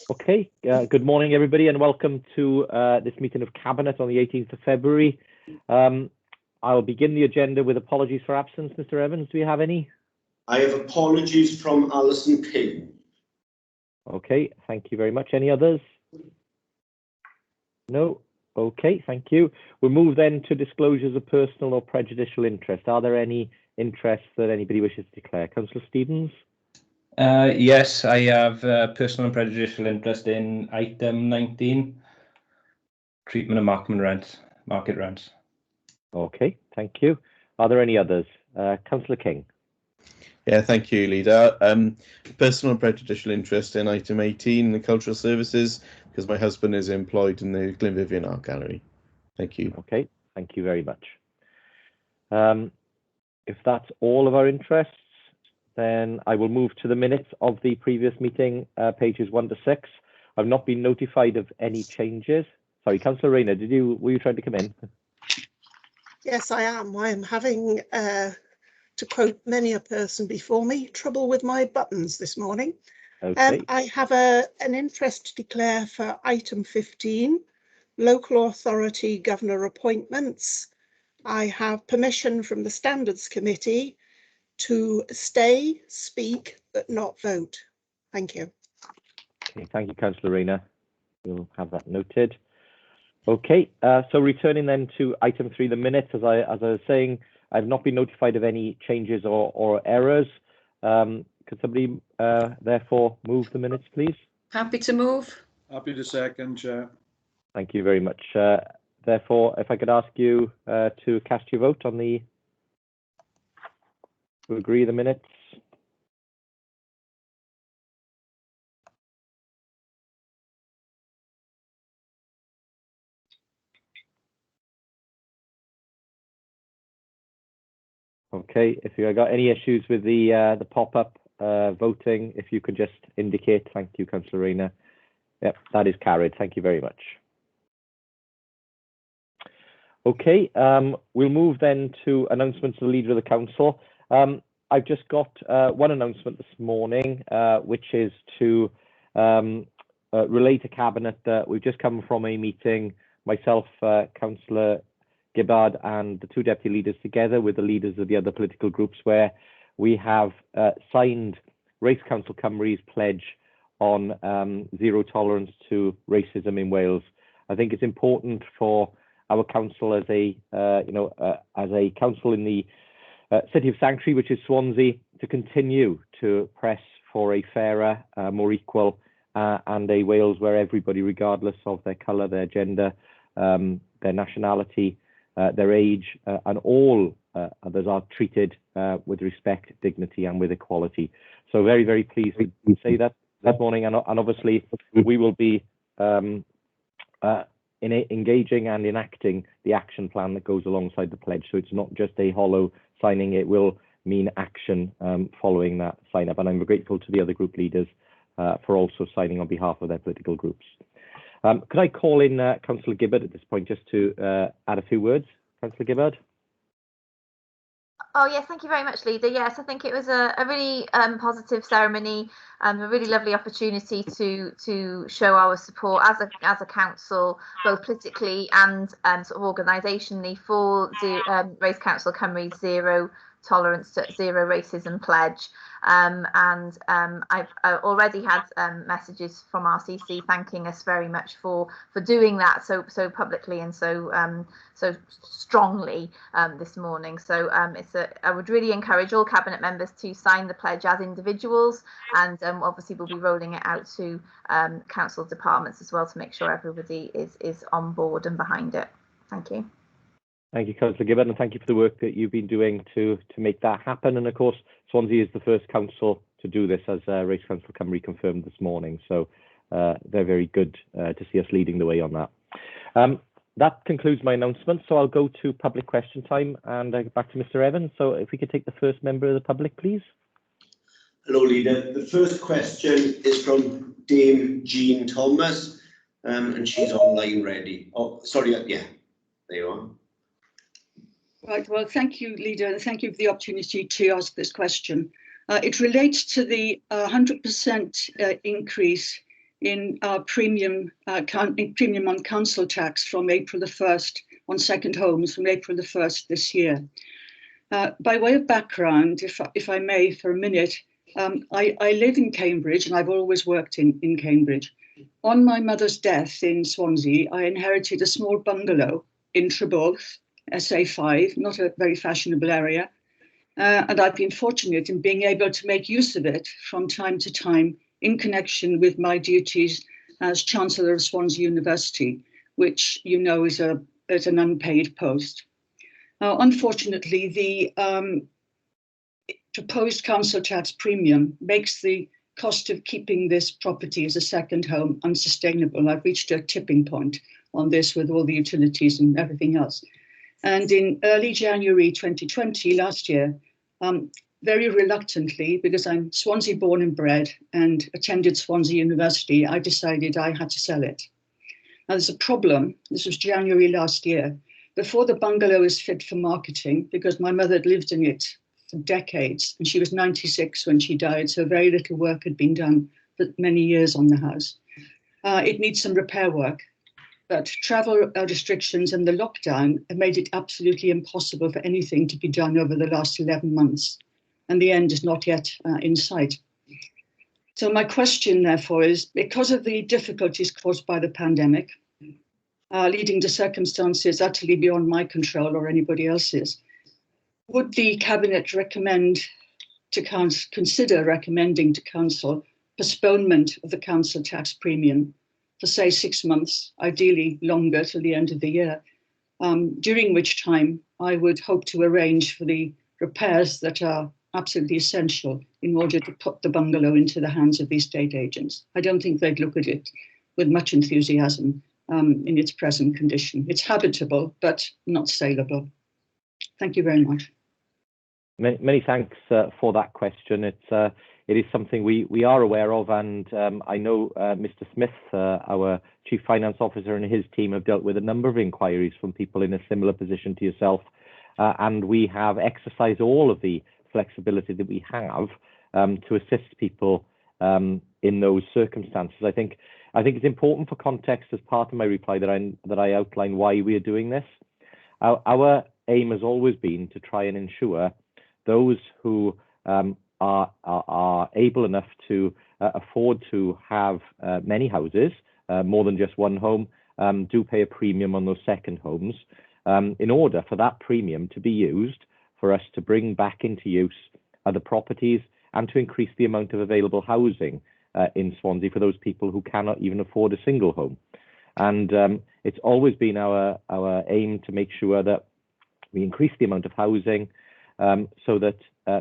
Okay, good morning everybody and welcome to this meeting of Cabinet on the 18th of February. I'll begin the agenda with apologies for absence. Mr Evans, do you have any? I have apologies from Alison Payne. Okay, thank you very much. Any others? No? Okay, thank you. We'll move then to disclosures of personal or prejudicial interest. Are there any interests that anybody wishes to declare? Councillor Stevens? Yes, I have personal and prejudicial interest in item 19, treatment of market rents. Okay, thank you. Are there any others? Councillor King? Yeah, thank you, Leader. Personal and prejudicial interest in item 18, the cultural services, because my husband is employed in the Glenvivian Art Gallery. Thank you. Okay, thank you very much. If that's all of our interests, then I will move to the minutes of the previous meeting, pages 1 to 6. I've not been notified of any changes. Sorry, Councillor Rayner, were you trying to come in? Yes, I am. I am having, to quote many a person before me, trouble with my buttons this morning. Okay. I have an interest to declare for item 15, local authority governor appointments. I have permission from the Standards Committee to stay, speak, but not vote. Thank you. Okay, thank you, Councillor Rayner. We'll have that noted. Okay, so returning then to item 3, the minutes, as I was saying, I've not been notified of any changes or errors. Could somebody therefore move the minutes, please? Happy to move. Happy to second, Chair. Thank you very much. Therefore, if I could ask you to cast your vote on to agree the minutes. Okay, if you got any issues with the pop-up voting, if you could just indicate. Thank you, Councillor Rayner. Yep, that is carried. Thank you very much. Okay, we'll move then to announcements of the Leader of the Council. I've just got one announcement this morning, which is to relay to Cabinet that we've just come from a meeting, myself, Councillor Gibbard and the 2 deputy leaders together with the leaders of the other political groups, where we have signed Race Council Cymru's pledge on zero tolerance to racism in Wales. I think it's important for our council as a council in the City of Sanctuary, which is Swansea, to continue to press for a fairer, more equal and a Wales where everybody, regardless of their colour, their gender, their nationality, their age, and all others are treated with respect, dignity and with equality. So very, very pleased to say that this morning, and obviously we will be engaging and enacting the action plan that goes alongside the pledge. So it's not just a hollow signing, it will mean action following that sign up. And I'm grateful to the other group leaders for also signing on behalf of their political groups. Could I call in Councillor Gibbard at this point just to add a few words? Councillor Gibbard? Oh yes, thank you very much, Leader. Yes, I think it was a really positive ceremony, a really lovely opportunity to show our support as a council, both politically and sort of organisationally, for the Race Council Cymru's zero tolerance to zero racism pledge. I've already had messages from RCC thanking us very much for doing that so publicly and so strongly this morning. So I would really encourage all Cabinet members to sign the pledge as individuals, and obviously we'll be rolling it out to council departments as well to make sure everybody is on board and behind it. Thank you. Thank you, Councillor Gibbard, and thank you for the work that you've been doing to make that happen. And of course, Swansea is the first council to do this, as Race Council Cymru confirmed this morning. So they're very good to see us leading the way on that. That concludes my announcement. So I'll go to public question time and back to Mr. Evans. So if we could take the first member of the public, please. Hello, Leader. The first question is from Dame Jean Thomas, and she's online ready. Oh, sorry, yeah, there you are. Right, well, thank you, Leader, and thank you for the opportunity to ask this question. It relates to the 100% increase in our premium on council tax from April the 1st on second homes from April the 1st this year. By way of background, if I may for a minute, I live in Cambridge and I've always worked in Cambridge. On my mother's death in Swansea, I inherited a small bungalow in Treborth, SA5, not a very fashionable area. And I've been fortunate in being able to make use of it from time to time in connection with my duties as Chancellor of Swansea University, which you know is an unpaid post. Unfortunately, the proposed council tax premium makes the cost of keeping this property as a second home unsustainable. I've reached a tipping point on this with all the utilities and everything else. And in early January 2020, last year, very reluctantly, because I'm Swansea born and bred and attended Swansea University, I decided I had to sell it. Now there's a problem. This was January last year. Before the bungalow is fit for marketing, because my mother had lived in it for decades, and she was 96 when she died, so very little work had been done for many years on the house. It needs some repair work, but travel restrictions and the lockdown have made it absolutely impossible for anything to be done over the last 11 months, and the end is not yet in sight. So my question, therefore, is because of the difficulties caused by the pandemic, leading to circumstances utterly beyond my control or anybody else's, would the Cabinet recommend to consider recommending to Council postponement of the council tax premium for, say, 6 months, ideally longer till the end of the year, during which time I would hope to arrange for the repairs that are absolutely essential in order to put the bungalow into the hands of the estate agents. I don't think they'd look at it with much enthusiasm in its present condition. It's habitable, but not saleable. Thank you very much. Many thanks for that question. It is something we are aware of, and I know Mr. Smith, our Chief Finance Officer, and his team have dealt with a number of inquiries from people in a similar position to yourself, and we have exercised all of the flexibility that we have to assist people in those circumstances. I think it's important for context as part of my reply that I outline why we are doing this. Our aim has always been to try and ensure those who are able enough to afford to have many houses, more than just one home, do pay a premium on those second homes in order for that premium to be used for us to bring back into use other properties and to increase the amount of available housing in Swansea for those people who cannot even afford a single home. And it's always been our aim to make sure that we increase the amount of housing so that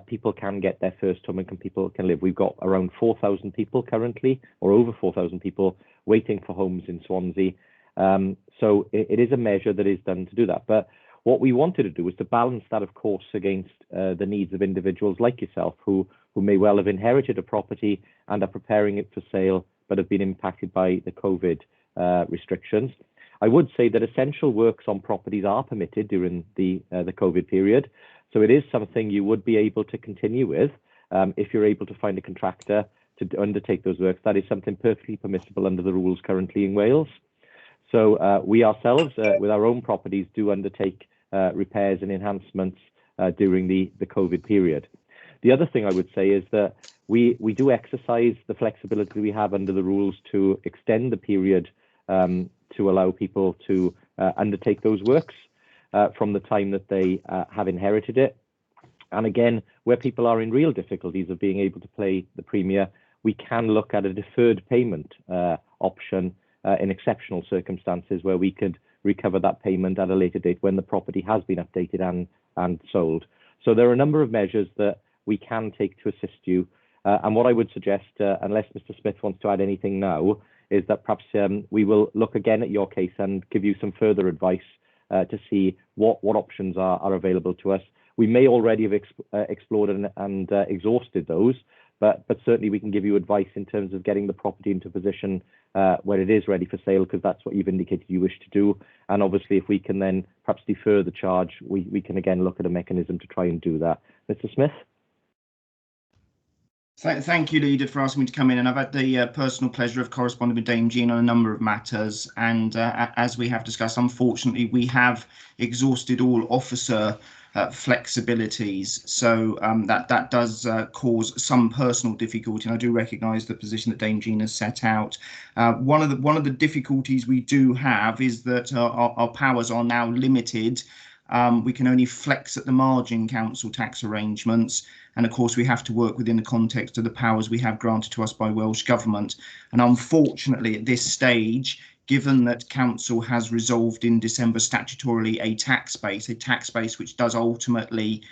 people can get their first home and people can live. We've got around 4,000 people currently, or over 4,000 people waiting for homes in Swansea. So it is a measure that is done to do that. But what we wanted to do was to balance that, of course, against the needs of individuals like yourself who may well have inherited a property and are preparing it for sale, but have been impacted by the COVID restrictions. I would say that essential works on properties are permitted during the COVID period. So it is something you would be able to continue with if you're able to find a contractor to undertake those works. That is something perfectly permissible under the rules currently in Wales. So we ourselves, with our own properties, do undertake repairs and enhancements during the COVID period. The other thing I would say is that we do exercise the flexibility we have under the rules to extend the period to allow people to undertake those works from the time that they have inherited it. And again, where people are in real difficulties of being able to pay the premium, we can look at a deferred payment option in exceptional circumstances where we could recover that payment at a later date when the property has been updated and sold. So there are a number of measures that we can take to assist you. And what I would suggest, unless Mr. Smith wants to add anything now, is that perhaps we will look again at your case and give you some further advice to see what options are available to us. We may already have explored and exhausted those, but certainly we can give you advice in terms of getting the property into a position where it is ready for sale, because that's what you've indicated you wish to do. And obviously, if we can then perhaps defer the charge, we can again look at a mechanism to try and do that. Mr. Smith? Thank you, Leader, for asking me to come in. And I've had the personal pleasure of corresponding with Dame Jean on a number of matters. And as we have discussed, unfortunately, we have exhausted all officer flexibilities. So that does cause some personal difficulty. And I do recognise the position that Dame Jean has set out. One of the difficulties we do have is that our powers are now limited. We can only flex at the margin council tax arrangements. And of course, we have to work within the context of the powers we have granted to us by Welsh Government. And unfortunately, at this stage, given that council has resolved in December statutorily a tax base which does ultimately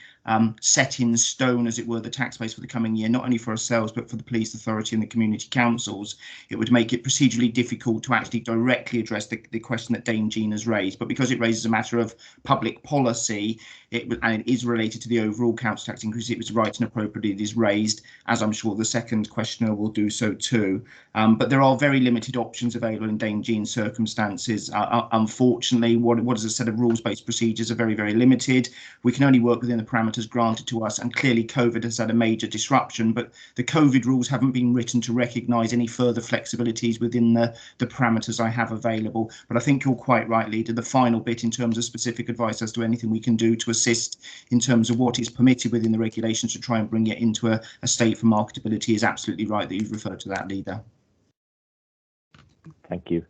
set in stone, as it were, the tax base for the coming year, not only for ourselves, but for the police authority and the community councils, it would make it procedurally difficult to actually directly address the question that Dame Jean has raised. But because it raises a matter of public policy, and it is related to the overall council tax increase, it was right and appropriate it is raised, as I'm sure the second questioner will do so too. But there are very limited options available in Dame Jean's circumstances. Unfortunately, what is a set of rules-based procedures are very, very limited. We can only work within the parameters granted to us, and clearly COVID has had a major disruption, but the COVID rules haven't been written to recognise any further flexibilities within the parameters I have available. But I think you're quite right, Leader. The final bit in terms of specific advice as to anything we can do to assist in terms of what is permitted within the regulations to try and bring it into a state for marketability is absolutely right that you've referred to that, Leader. Thank you.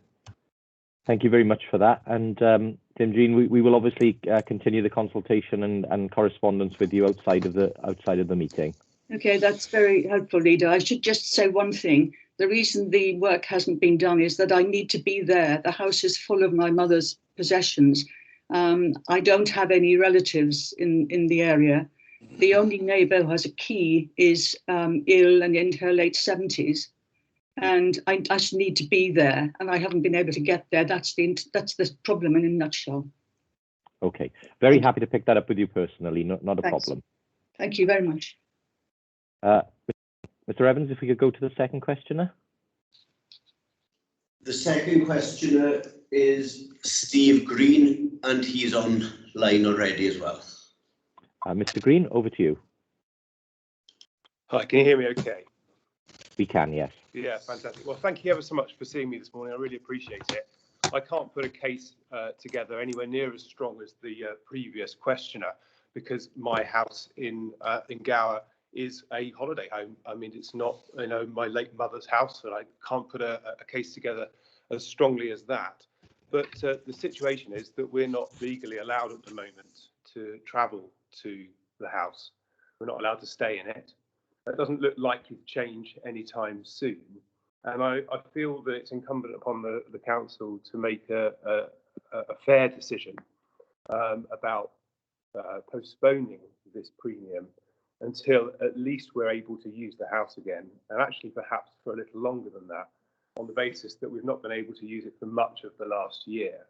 Thank you very much for that. And Dame Jean, we will obviously continue the consultation and correspondence with you outside of the meeting. Okay, that's very helpful, Leader. I should just say one thing. The reason the work hasn't been done is that I need to be there. The house is full of my mother's possessions. I don't have any relatives in the area. The only neighbour who has a key is ill and in her late 70s. And I just need to be there, and I haven't been able to get there. That's the problem in a nutshell. Okay, very happy to pick that up with you personally. Not a problem. Thank you very much. Mr. Evans, if we could go to the second questioner. The second questioner is Steve Green, and he's online already as well. Mr. Green, over to you. Hi, can you hear me okay? We can, yes. Yeah, fantastic. Well, thank you ever so much for seeing me this morning. I really appreciate it. I can't put a case together anywhere near as strong as the previous questioner, because my house in Gower is a holiday home. I mean, it's not, my late mother's house, and I can't put a case together as strongly as that. But the situation is that we're not legally allowed at the moment to travel to the house. We're not allowed to stay in it. That doesn't look likely to change anytime soon. And I feel that it's incumbent upon the council to make a fair decision about postponing this premium until at least we're able to use the house again, and actually perhaps for a little longer than that, on the basis that we've not been able to use it for much of the last year.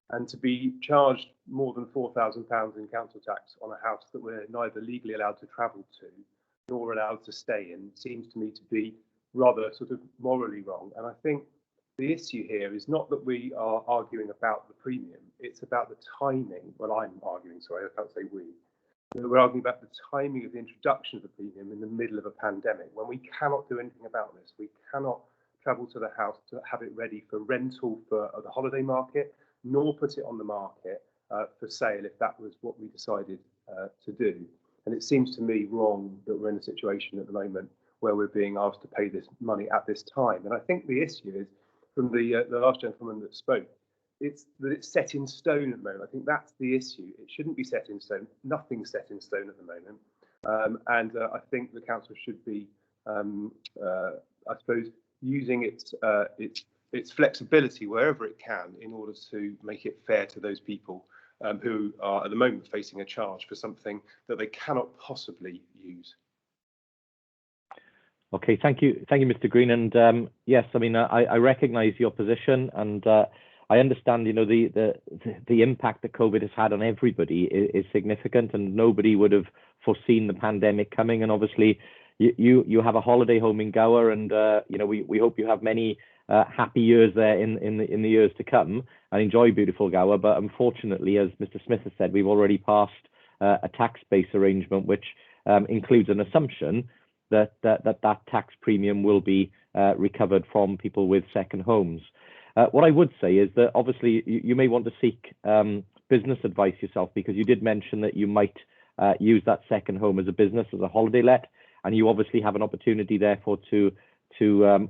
And to be charged more than £4,000 in council tax on a house that we're neither legally allowed to travel to nor allowed to stay in seems to me to be rather sort of morally wrong. And I think the issue here is not that we are arguing about the premium, it's about the timing. Well, I'm arguing, sorry, I can't say we. We're arguing about the timing of the introduction of the premium in the middle of a pandemic, when we cannot do anything about this. We cannot travel to the house to have it ready for rental for the holiday market, nor put it on the market for sale if that was what we decided to do. And it seems to me wrong that we're in a situation at the moment where we're being asked to pay this money at this time. And I think the issue is, from the last gentleman that spoke, it's that it's set in stone at the moment. I think that's the issue. It shouldn't be set in stone. Nothing's set in stone at the moment. And I think the council should be, I suppose, using its flexibility wherever it can in order to make it fair to those people who are at the moment facing a charge for something that they cannot possibly use. Okay, thank you, Mr. Green. And yes, I mean, I recognise your position, and I understand, the impact that COVID has had on everybody is significant, and nobody would have foreseen the pandemic coming. And obviously, you have a holiday home in Gower, and we hope you have many happy years there in the years to come, and enjoy beautiful Gower. But unfortunately, as Mr. Smith has said, we've already passed a tax base arrangement which includes an assumption that tax premium will be recovered from people with second homes. What I would say is that obviously you may want to seek business advice yourself, because you did mention that you might use that second home as a business, as a holiday let, and you obviously have an opportunity therefore to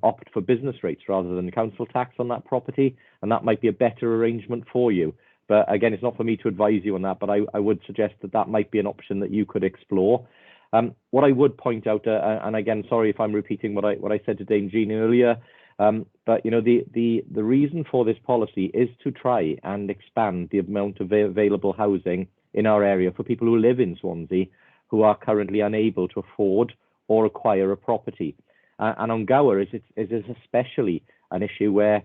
opt for business rates rather than council tax on that property, and that might be a better arrangement for you. But again, it's not for me to advise you on that, but I would suggest that might be an option that you could explore. What I would point out, and again, sorry if I'm repeating what I said to Dame Jean earlier, but you know, the reason for this policy is to try and expand the amount of available housing in our area for people who live in Swansea who are currently unable to afford or acquire a property. And on Gower, it is especially an issue where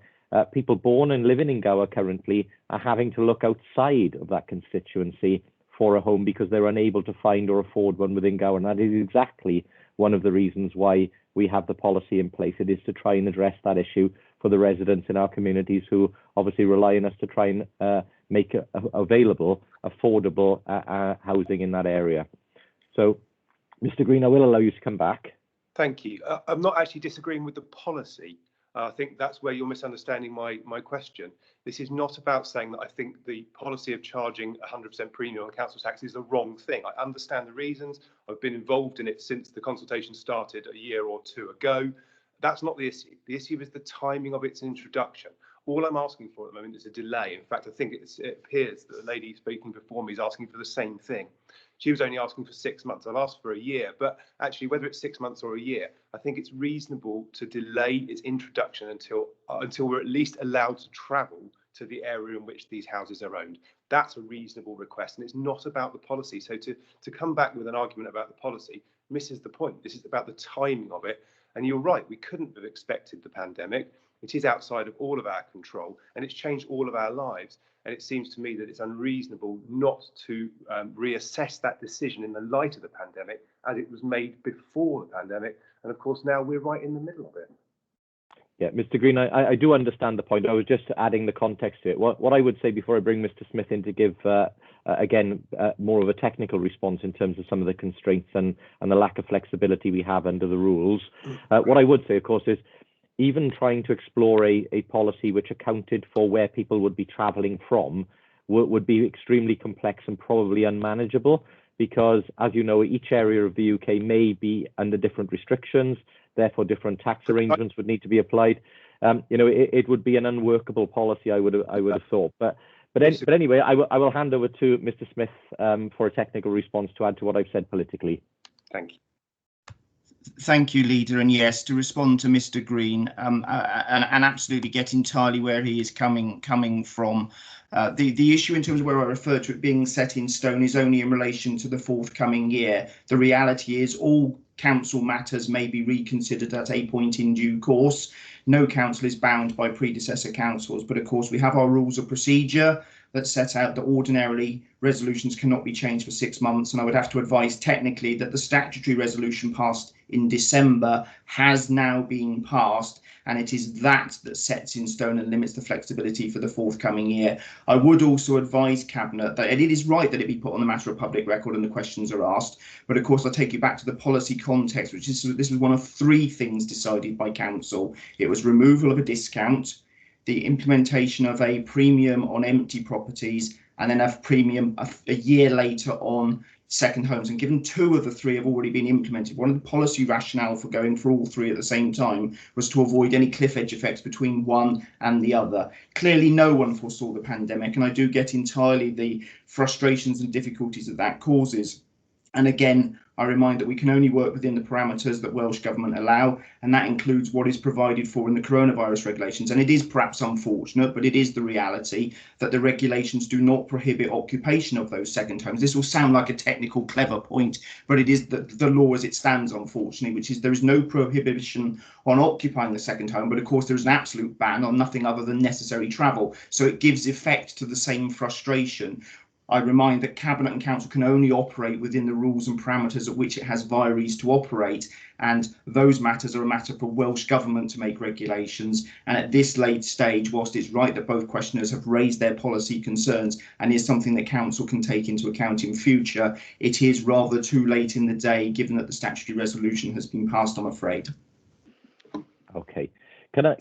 people born and living in Gower currently are having to look outside of that constituency for a home because they're unable to find or afford one within Gower. And that is exactly one of the reasons why we have the policy in place. It is to try and address that issue for the residents in our communities who obviously rely on us to try and make available affordable housing in that area. So, Mr. Green, I will allow you to come back. Thank you. I'm not actually disagreeing with the policy. I think that's where you're misunderstanding my question. This is not about saying that I think the policy of charging 100% premium on council tax is the wrong thing. I understand the reasons. I've been involved in it since the consultation started a year or two ago. That's not the issue. The issue is the timing of its introduction. All I'm asking for at the moment is a delay. In fact, I think it appears that the lady speaking before me is asking for the same thing. She was only asking for 6 months. I've asked for a year, but actually, whether it's 6 months or a year, I think it's reasonable to delay its introduction until we're at least allowed to travel to the area in which these houses are owned. That's a reasonable request, and it's not about the policy. So to come back with an argument about the policy misses the point. This is about the timing of it. And you're right, we couldn't have expected the pandemic. It is outside of all of our control, and it's changed all of our lives. And it seems to me that it's unreasonable not to reassess that decision in the light of the pandemic, as it was made before the pandemic. And of course, now we're right in the middle of it. Yeah, Mr. Green, I do understand the point. I was just adding the context to it. What I would say before I bring Mr. Smith in to give, again, more of a technical response in terms of some of the constraints and the lack of flexibility we have under the rules. What I would say, of course, is even trying to explore a policy which accounted for where people would be travelling from would be extremely complex and probably unmanageable, because, as you know, each area of the UK may be under different restrictions, therefore different tax arrangements would need to be applied. You know, it would be an unworkable policy, I would have thought. But anyway, I will hand over to Mr. Smith for a technical response to add to what I've said politically. Thank you. Thank you, Leader. And yes, to respond to Mr. Green, and absolutely get entirely where he is coming from. The issue in terms of where I refer to it being set in stone is only in relation to the forthcoming year. The reality is all council matters may be reconsidered at a point in due course. No council is bound by predecessor councils, but of course we have our rules of procedure that set out that ordinarily resolutions cannot be changed for 6 months, and I would have to advise technically that the statutory resolution passed in December has now been passed, and it is that sets in stone and limits the flexibility for the forthcoming year. I would also advise Cabinet that it is right that it be put on the matter of public record and the questions are asked, but of course I'll take you back to the policy context, which is this was one of 3 things decided by Council. It was removal of a discount, the implementation of a premium on empty properties, and then a premium a year later on second homes. And given 2 of the 3 have already been implemented, one of the policy rationale for going for all 3 at the same time was to avoid any cliff edge effects between one and the other. Clearly, no one foresaw the pandemic, and I do get entirely the frustrations and difficulties that causes. And again, I remind that we can only work within the parameters that Welsh Government allow, and that includes what is provided for in the coronavirus regulations. And it is perhaps unfortunate, but it is the reality that the regulations do not prohibit occupation of those second homes. This will sound like a technical, clever point, but it is the law as it stands, unfortunately, which is there is no prohibition on occupying the second home, but of course there is an absolute ban on nothing other than necessary travel. So it gives effect to the same frustration. I remind that Cabinet and Council can only operate within the rules and parameters at which it has vires to operate, and those matters are a matter for Welsh Government to make regulations. And at this late stage, whilst it's right that both questioners have raised their policy concerns and is something that Council can take into account in future, it is rather too late in the day, given that the statutory resolution has been passed, I'm afraid. Okay. Can I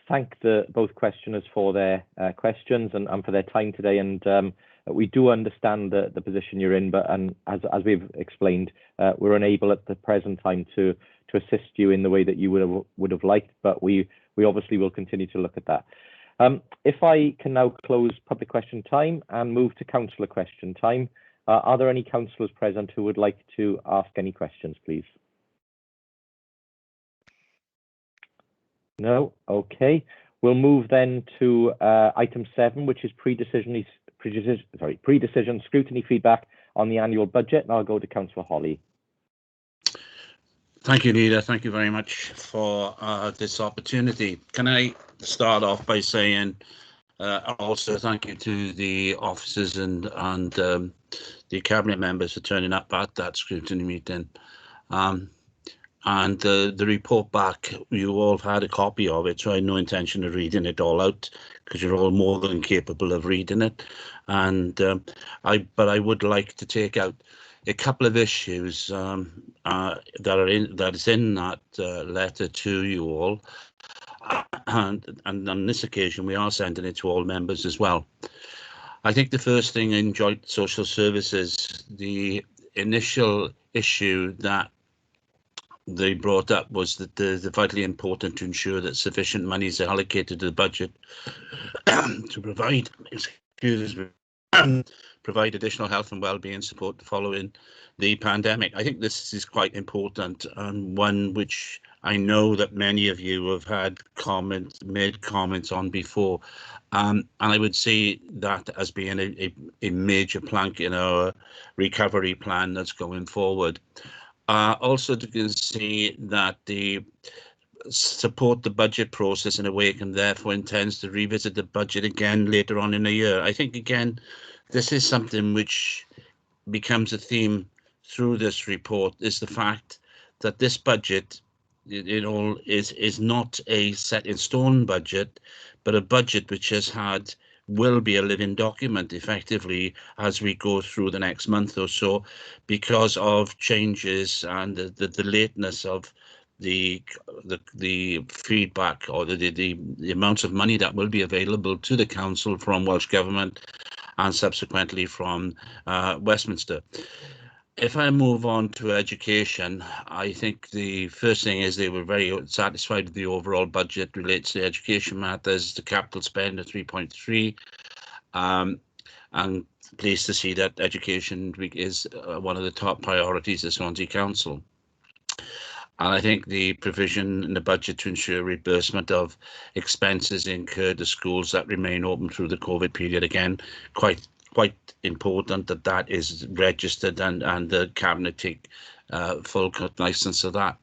thank both questioners for their questions and for their time today, and we do understand the position you're in, but as we've explained, we're unable at the present time to assist you in the way that you would have liked, but we obviously will continue to look at that. If I can now close public question time and move to councillor question time, are there any councillors present who would like to ask any questions, please? No? Okay. We'll move then to item 7, which is pre-decision scrutiny feedback on the annual budget, and I'll go to Councillor Holly. Thank you, Leader. Thank you very much for this opportunity. Can I start off by saying also thank you to the officers and the Cabinet members for turning up at that scrutiny meeting. And the report back, you all have had a copy of it, so I had no intention of reading it all out, because you're all more than capable of reading it. And but I would like to take out a couple of issues that is in that letter to you all, and on this occasion we are sending it to all members as well. I think the first thing in joint social services, the initial issue that they brought up was that the vitally important to ensure that sufficient money is allocated to the budget to provide, provide additional health and well-being support following the pandemic. I think this is quite important, and one which I know that many of you have had made comments on before, and I would see that as being a major plank in our recovery plan that's going forward. Also, you can see that the support the budget process in a way and therefore intends to revisit the budget again later on in the year. I think, again, this is something which becomes a theme through this report, is the fact that this budget, is not a set in stone budget, but a budget which will be a living document effectively as we go through the next month or so, because of changes and the lateness of the feedback or the amounts of money that will be available to the council from Welsh Government and subsequently from Westminster. If I move on to education, I think the first thing is they were very satisfied with the overall budget relates to education matters, the capital spend of 3.3, and pleased to see that education is one of the top priorities of Swansea Council. And I think the provision in the budget to ensure reimbursement of expenses incurred to schools that remain open through the COVID period, again, quite important that is registered and the Cabinet take full licence of that.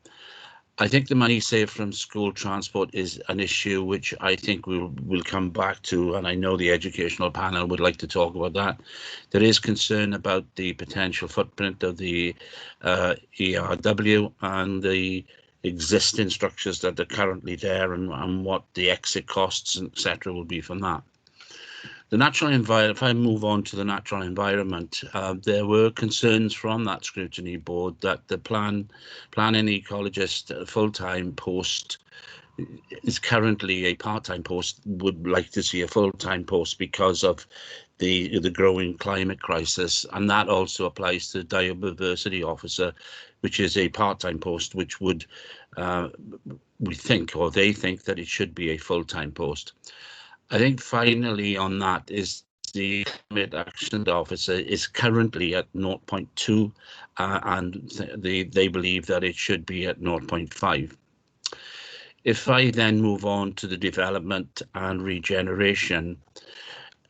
I think the money saved from school transport is an issue which I think we'll come back to, and I know the educational panel would like to talk about that. There is concern about the potential footprint of the ERW and the existing structures that are currently there, and what the exit costs, etc., will be from that. The natural environment, if I move on to the natural environment, there were concerns from that scrutiny board that the planning ecologist full-time post is currently a part-time post, would like to see a full-time post because of the growing climate crisis, and that also applies to biodiversity officer, which is a part-time post, which would we think, or they think, that it should be a full-time post. I think finally on that is the Climate Action Officer is currently at 0.2 and they believe that it should be at 0.5. If I then move on to the development and regeneration,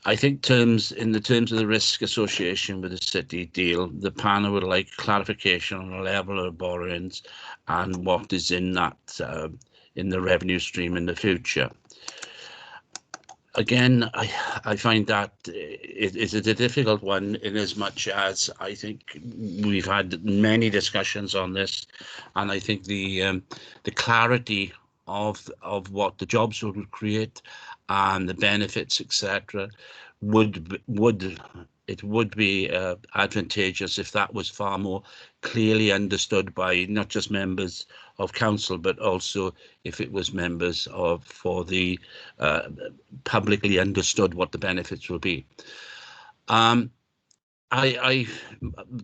I think in the terms of the risk association with the city deal, the panel would like clarification on the level of borrowings and what is in that in the revenue stream in the future. again, I find that it is a difficult one, in as much as I think we've had many discussions on this, and I think the clarity of what the jobs would create and the benefits, etc., would be advantageous if that was far more clearly understood by not just members of council, but also if it was members of for the publicly understood what the benefits will be. The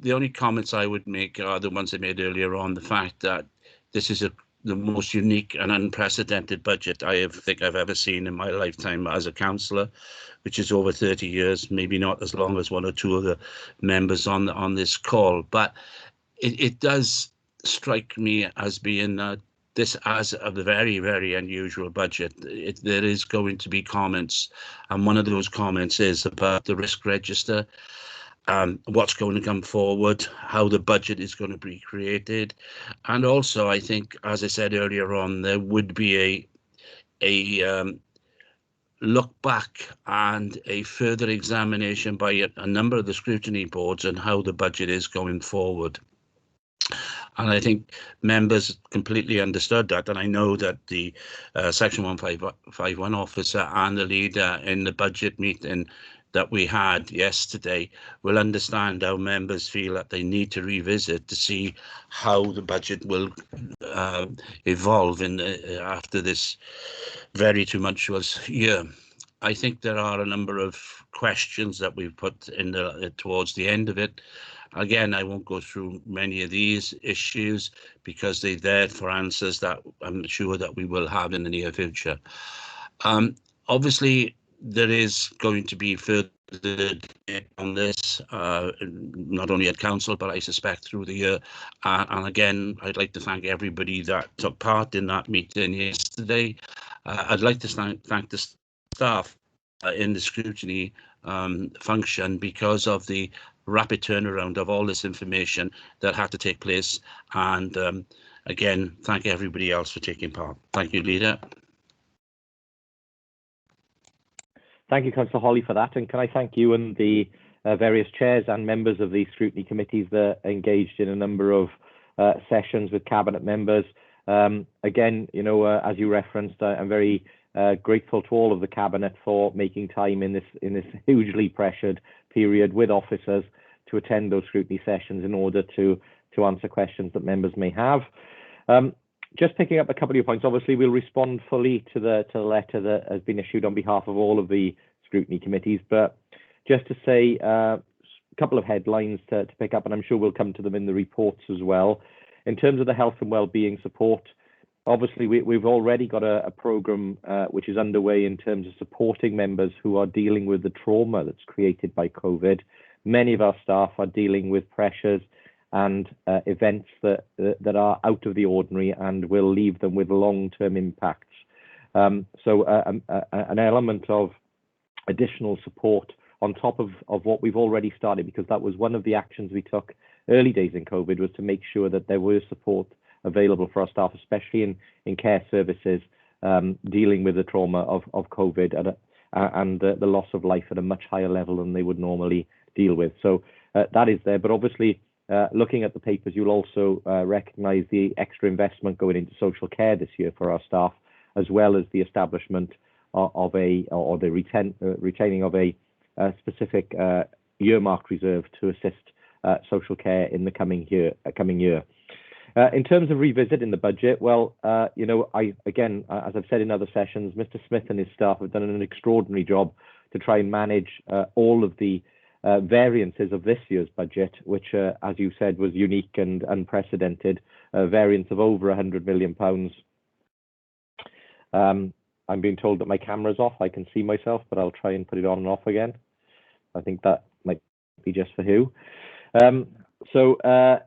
only comments I would make are the ones I made earlier on, the fact that this is the most unique and unprecedented budget I think I've ever seen in my lifetime as a councillor, which is over 30 years, maybe not as long as one or two of the members on this call, but it does strike me as being this as a very, very unusual budget. There is going to be comments, and one of those comments is about the risk register, what's going to come forward, how the budget is going to be created, and also I think, as I said earlier on, there would be a look back and a further examination by a number of the scrutiny boards on how the budget is going forward. And I think members completely understood that. And I know that the Section 1551 officer and the leader in the budget meeting that we had yesterday will understand how members feel that they need to revisit to see how the budget will evolve after this very tumultuous year. I think there are a number of questions that we've put in towards the end of it. Again, I won't go through many of these issues because they're there for answers that I'm sure that we will have in the near future. Obviously, there is going to be further debate on this, not only at council, but I suspect through the year. And again, I'd like to thank everybody that took part in that meeting yesterday. I'd like to thank the staff in the scrutiny function because of the rapid turnaround of all this information that had to take place. And again, thank everybody else for taking part. Thank you, Leader. Thank you, Councillor Holly, for that. And can I thank you and the various chairs and members of the scrutiny committees that engaged in a number of sessions with cabinet members. Again, you know, as you referenced, I'm very grateful to all of the cabinet for making time in this hugely pressured period with officers to attend those scrutiny sessions in order to answer questions that members may have. Just picking up a couple of your points, obviously we'll respond fully to the letter that has been issued on behalf of all of the scrutiny committees, but just to say a couple of headlines to pick up, and I'm sure we'll come to them in the reports as well. In terms of the health and well-being support, obviously we've already got a programme which is underway in terms of supporting members who are dealing with the trauma that's created by COVID. Many of our staff are dealing with pressures and events that are out of the ordinary and will leave them with long-term impacts. So an element of additional support on top of what we've already started, because that was one of the actions we took early days in COVID, was to make sure that there was support available for our staff, especially in care services, dealing with the trauma of COVID and the loss of life at a much higher level than they would normally deal with. So that is there, but obviously looking at the papers, you'll also recognise the extra investment going into social care this year for our staff, as well as the establishment of the retaining of a specific earmark reserve to assist social care in the coming year. In terms of revisiting the budget, well, you know, again, as I've said in other sessions, Mr. Smith and his staff have done an extraordinary job to try and manage all of the variances of this year's budget, which, as you said, was unique and unprecedented, variance of over £100 million. I'm being told that my camera's off. I can see myself, but I'll try and put it on and off again. I think that might be just for who.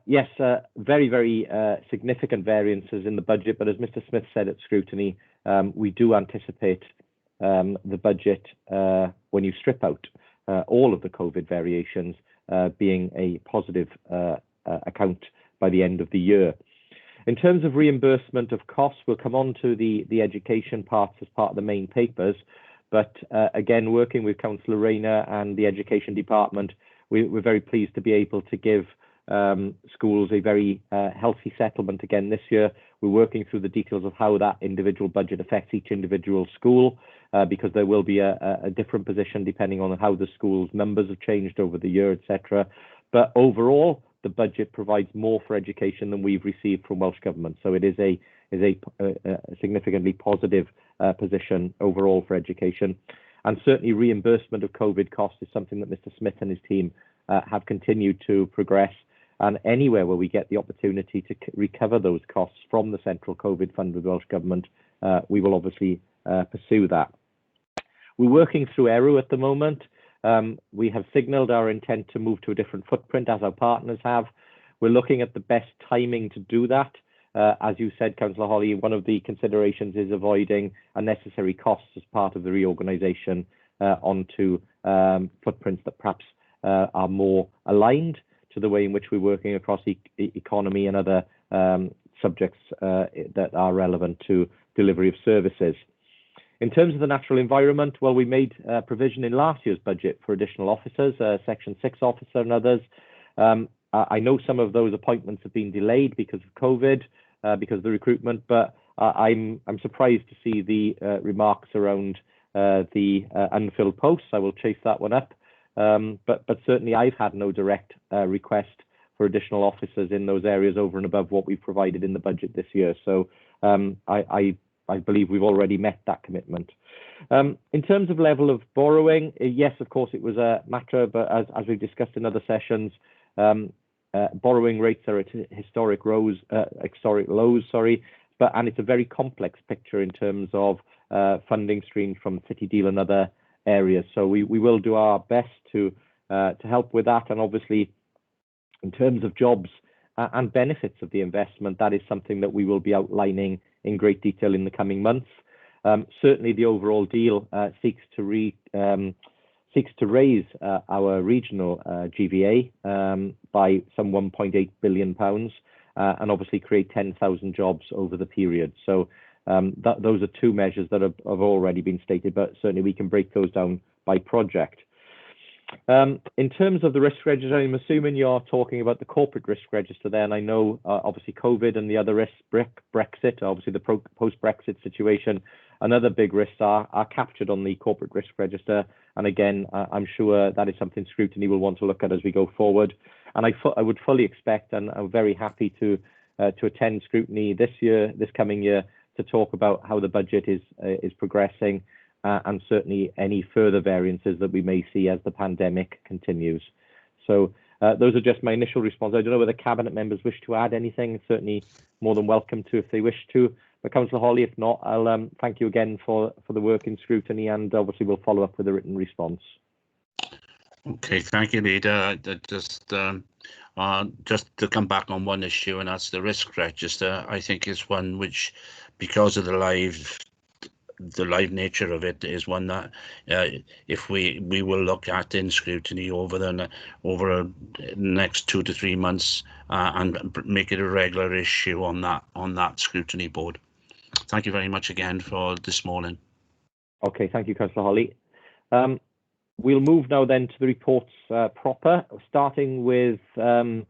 Yes, very, very significant variances in the budget, but as Mr. Smith said at scrutiny, we do anticipate the budget, when you strip out all of the COVID variations, being a positive account by the end of the year. In terms of reimbursement of costs, we'll come on to the education parts as part of the main papers, But again, working with Councillor Rayner and the Education Department, we're very pleased to be able to give schools a very healthy settlement again this year. We're working through the details of how that individual budget affects each individual school, because there will be a different position depending on how the school's numbers have changed over the year, etc. But overall, the budget provides more for education than we've received from Welsh Government. So it is a significantly positive position overall for education. And certainly reimbursement of COVID costs is something that Mr. Smith and his team have continued to progress. And anywhere where we get the opportunity to recover those costs from the central COVID fund with Welsh Government, we will obviously pursue that. We're working through Eru at the moment. We have signalled our intent to move to a different footprint, as our partners have. We're looking at the best timing to do that. As you said, Councillor Holly, one of the considerations is avoiding unnecessary costs as part of the reorganisation onto footprints that perhaps are more aligned to the way in which we're working across economy and other subjects that are relevant to delivery of services. In terms of the natural environment, well, we made provision in last year's budget for additional officers, Section 6 officer and others. I know some of those appointments have been delayed because of COVID, because of the recruitment, but I'm surprised to see the remarks around the unfilled posts. I will chase that one up. But certainly I've had no direct request for additional officers in those areas over and above what we've provided in the budget this year. So I believe we've already met that commitment. In terms of level of borrowing, yes, of course, it was a matter, but as we've discussed in other sessions, borrowing rates are at historic lows, and it's a very complex picture in terms of funding streams from City Deal and other areas. So we will do our best to help with that. And obviously, in terms of jobs and benefits of the investment, that is something that we will be outlining in great detail in the coming months. Certainly, the overall deal seeks to raise our regional GVA by some £1.8 billion and obviously create 10,000 jobs over the period. So those are two measures that have already been stated, but certainly we can break those down by project. In terms of the risk register, I'm assuming you're talking about the corporate risk register there, and I know obviously COVID and the other risks, Brexit, obviously the post-Brexit situation, and other big risks are captured on the corporate risk register. And again, I'm sure that is something Scrutiny will want to look at as we go forward. And I would fully expect, and I'm very happy to attend Scrutiny this coming year, to talk about how the budget is progressing, and certainly any further variances that we may see as the pandemic continues. So those are just my initial response. I don't know whether Cabinet members wish to add anything. Certainly more than welcome to if they wish to. But Councillor Holly, if not, I'll thank you again for the work in Scrutiny, and obviously we'll follow up with a written response. Okay, thank you, Leader. Just to come back on one issue, and that's the risk register. I think is one which, because of the live nature of it, is one that if we will look at in Scrutiny over the next 2 to 3 months and make it a regular issue on that Scrutiny board. Thank you very much again for this morning. Okay, thank you, Councillor Holly. We'll move now then to the reports proper, starting with item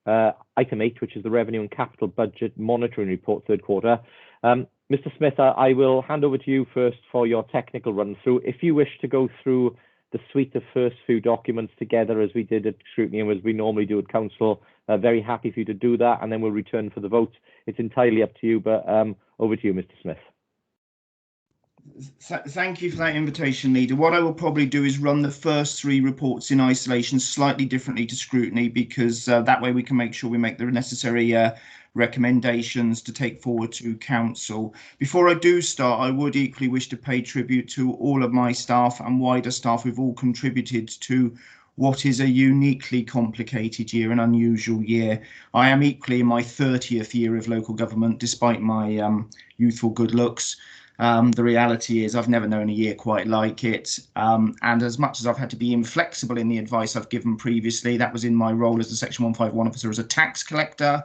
8, which is the Revenue and Capital Budget Monitoring Report, third quarter. Mr. Smith, I will hand over to you first for your technical run through. If you wish to go through the suite of first few documents together as we did at Scrutiny and as we normally do at Council, very happy for you to do that, and then we'll return for the vote. It's entirely up to you, but over to you, Mr. Smith. Thank you for that invitation, Leader. What I will probably do is run the first 3 reports in isolation slightly differently to Scrutiny, because that way we can make sure we make the necessary recommendations to take forward to Council. Before I do start, I would equally wish to pay tribute to all of my staff and wider staff who've all contributed to what is a uniquely complicated year, an unusual year. I am equally in my 30th year of local government, despite my youthful good looks. The reality is I've never known a year quite like it. And as much as I've had to be inflexible in the advice I've given previously, that was in my role as a Section 151 officer as a tax collector.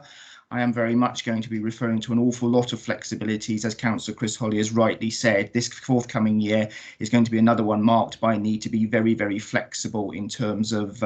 I am very much going to be referring to an awful lot of flexibilities, as Councillor Chris Holly has rightly said. This forthcoming year is going to be another one marked by a need to be very, very flexible in terms of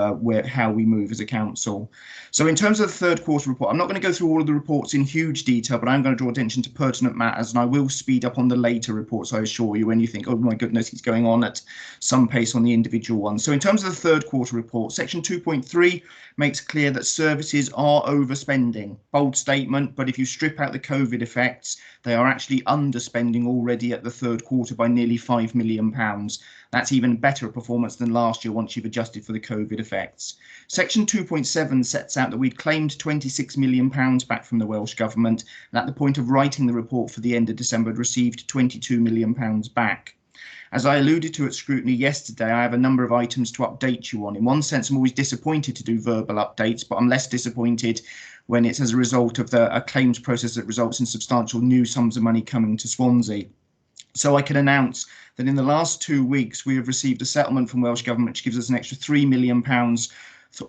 how we move as a council. So in terms of the third quarter report, I'm not going to go through all of the reports in huge detail, but I'm going to draw attention to pertinent matters, and I will speed up on the later reports, I assure you, when you think, oh my goodness, it's going on at some pace on the individual ones. So in terms of the third quarter report, section 2.3 makes clear that services are overspending. Bold statement, but if you strip out the COVID effects, they are actually underspending already at the third quarter by nearly £5 million. That's even better a performance than last year once you've adjusted for the COVID effects. Section 2.7 sets out that we'd claimed £26 million back from the Welsh Government, and at the point of writing the report for the end of December had received £22 million back. As I alluded to at Scrutiny yesterday, I have a number of items to update you on. In one sense, I'm always disappointed to do verbal updates, but I'm less disappointed when it's as a result of a claims process that results in substantial new sums of money coming to Swansea. So I can announce that in the last 2 weeks, we have received a settlement from Welsh Government, which gives us an extra £3 million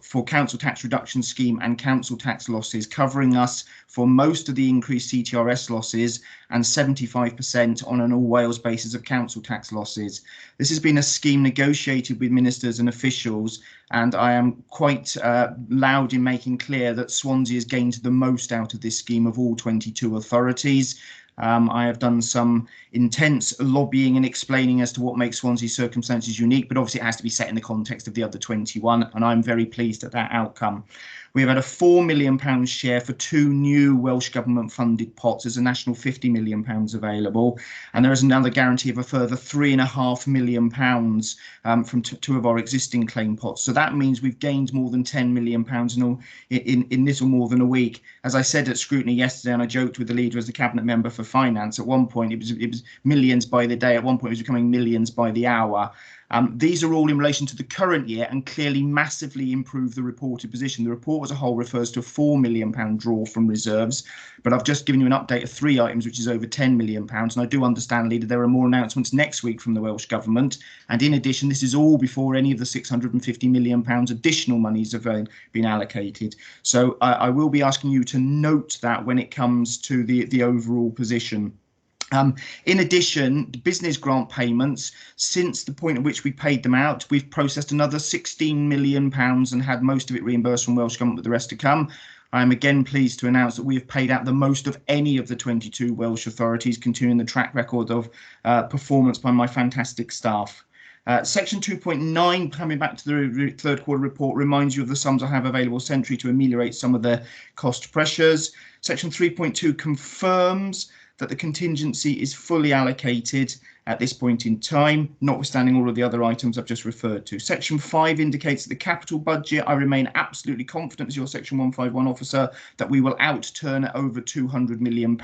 for council tax reduction scheme and council tax losses, covering us for most of the increased CTRS losses and 75% on an all Wales basis of council tax losses. This has been a scheme negotiated with ministers and officials, and I am quite loud in making clear that Swansea has gained the most out of this scheme of all 22 authorities. I have done some intense lobbying and explaining as to what makes Swansea's circumstances unique, but obviously it has to be set in the context of the other 21, and I'm very pleased at that outcome. We have had a £4 million share for 2 new Welsh Government funded pots. There's a national £50 million available, and there is another guarantee of a further £3.5 million from 2 of our existing claim pots. So that means we've gained more than £10 million in little more than a week. As I said at Scrutiny yesterday, and I joked with the leader as the Cabinet Member for Finance, at one point it was millions by the day, at one point it was becoming millions by the hour. These are all in relation to the current year and clearly massively improve the reported position. The report as a whole refers to a £4 million draw from reserves, but I've just given you an update of 3 items, which is over £10 million. And I do understand, Leader, there are more announcements next week from the Welsh Government. And in addition, this is all before any of the £650 million additional monies have been allocated. So I will be asking you to note that when it comes to the overall position. In addition, the business grant payments, since the point at which we paid them out, we've processed another £16 million and had most of it reimbursed from Welsh Government with the rest to come. I am again pleased to announce that we have paid out the most of any of the 22 Welsh authorities, continuing the track record of performance by my fantastic staff. Section 2.9, coming back to the third quarter report, reminds you of the sums I have available centrally to ameliorate some of the cost pressures. Section 3.2 confirms that the contingency is fully allocated at this point in time, notwithstanding all of the other items I've just referred to. Section 5 indicates that the capital budget, I remain absolutely confident as your Section 151 officer that we will outturn at over £200 million,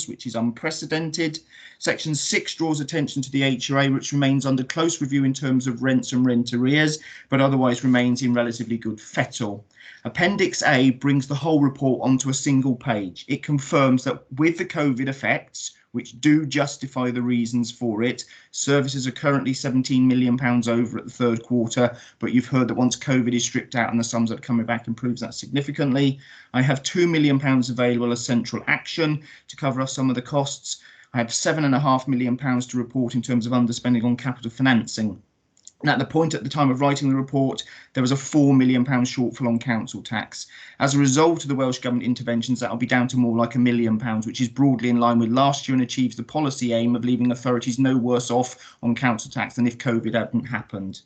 which is unprecedented. Section 6 draws attention to the HRA, which remains under close review in terms of rents and rent arrears, but otherwise remains in relatively good fettle. Appendix A brings the whole report onto a single page. It confirms that with the COVID effects, which do justify the reasons for it, services are currently £17 million over at the third quarter, but you've heard that once COVID is stripped out and the sums that are coming back improves that significantly. I have £2 million available as central action to cover off some of the costs. I have £7.5 million to report in terms of underspending on capital financing. And at the point at the time of writing the report, there was a £4 million shortfall on council tax. As a result of the Welsh Government interventions, that will be down to more like £1 million, which is broadly in line with last year and achieves the policy aim of leaving authorities no worse off on council tax than if COVID hadn't happened.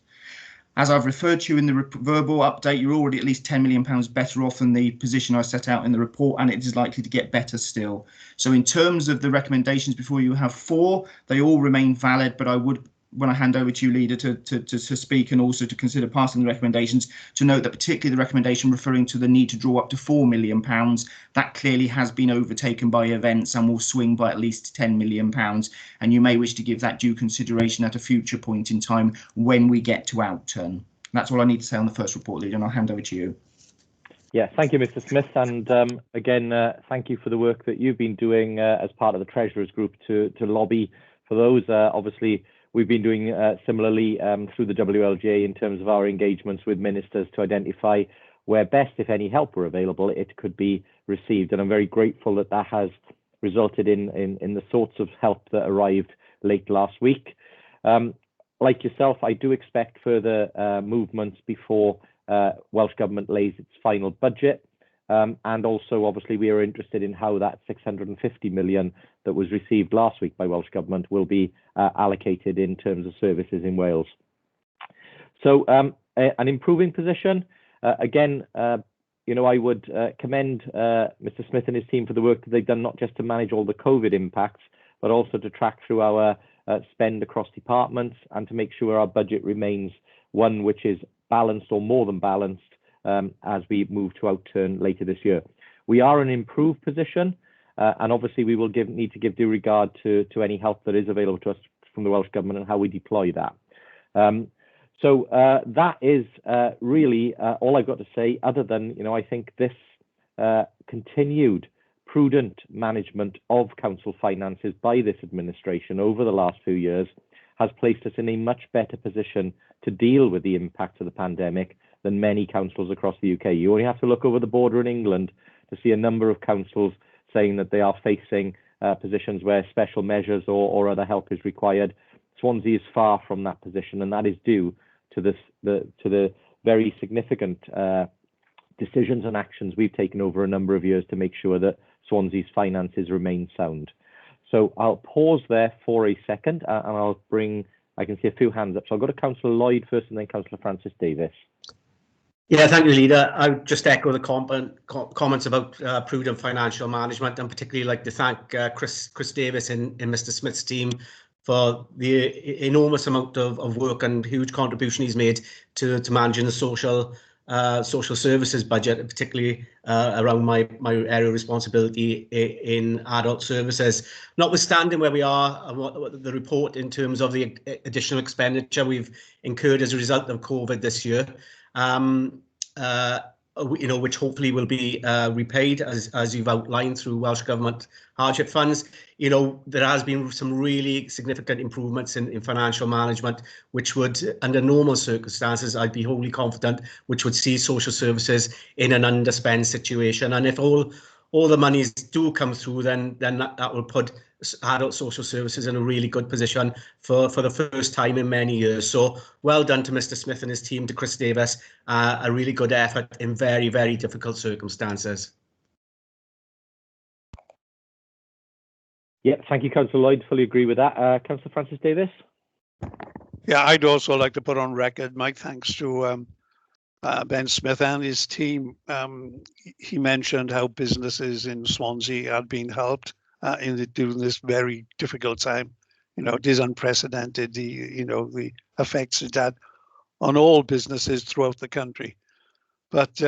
As I've referred to you in the verbal update, you're already at least £10 million better off than the position I set out in the report, and it is likely to get better still. So in terms of the recommendations before you have 4, they all remain valid, but I would, when I hand over to you, Leader, to speak and also to consider passing the recommendations, to note that particularly the recommendation referring to the need to draw up to £4 million, that clearly has been overtaken by events and will swing by at least £10 million. And you may wish to give that due consideration at a future point in time when we get to outturn. That's all I need to say on the first report, Leader, and I'll hand over to you. Yeah, thank you, Mr. Smith. And again, thank you for the work that you've been doing as part of the Treasurers Group to lobby for those. Obviously, we've been doing similarly through the WLGA in terms of our engagements with ministers to identify where best, if any, help were available, it could be received, and I'm very grateful that that has resulted in the sorts of help that arrived late last week. Like yourself, I do expect further movements before Welsh Government lays its final budget. And also, obviously, we are interested in how that 650 million that was received last week by Welsh Government will be allocated in terms of services in Wales. So an improving position. Again, you know, I would commend Mr. Smith and his team for the work that they've done, not just to manage all the COVID impacts, but also to track through our spend across departments and to make sure our budget remains one which is balanced or more than balanced as we move to outturn later this year. We are in an improved position, and obviously we will need to give due regard to any help that is available to us from the Welsh Government and how we deploy that. So that is really all I've got to say, other than, you know, I think this continued prudent management of council finances by this administration over the last few years has placed us in a much better position to deal with the impact of the pandemic than many councils across the UK. You only have to look over the border in England to see a number of councils saying that they are facing positions where special measures or other help is required. Swansea is far from that position, and that is due to the very significant decisions and actions we've taken over a number of years to make sure that Swansea's finances remain sound. So I'll pause there for a second, and I'll bring, I can see a few hands up. So I'll go to Councillor Lloyd first and then Councillor Francis Davis. Yeah, thank you, Leader. I would just echo the comments about prudent financial management, and particularly like to thank Chris Davis and Mr. Smith's team for the enormous amount of work and huge contribution he's made to managing the social services budget, particularly around my area of responsibility in adult services. Notwithstanding where we are and what the report in terms of the additional expenditure we've incurred as a result of COVID this year, you know, which hopefully will be repaid as you've outlined through Welsh Government hardship funds. You know, there has been some really significant improvements in financial management, which would, under normal circumstances, I'd be wholly confident, which would see social services in an underspend situation. And if all the monies do come through, then that will put adult social services in a really good position for the first time in many years. So well done to Mr. Smith and his team, to Chris Davis, a really good effort in very, very difficult circumstances. Yeah, thank you, Councillor Lloyd. Fully agree with that. Councillor Francis Davis. Yeah, I'd also like to put on record my thanks to Ben Smith and his team. He mentioned how businesses in Swansea had been helped during this very difficult time. You know, it is unprecedented, the effects it had on all businesses throughout the country. But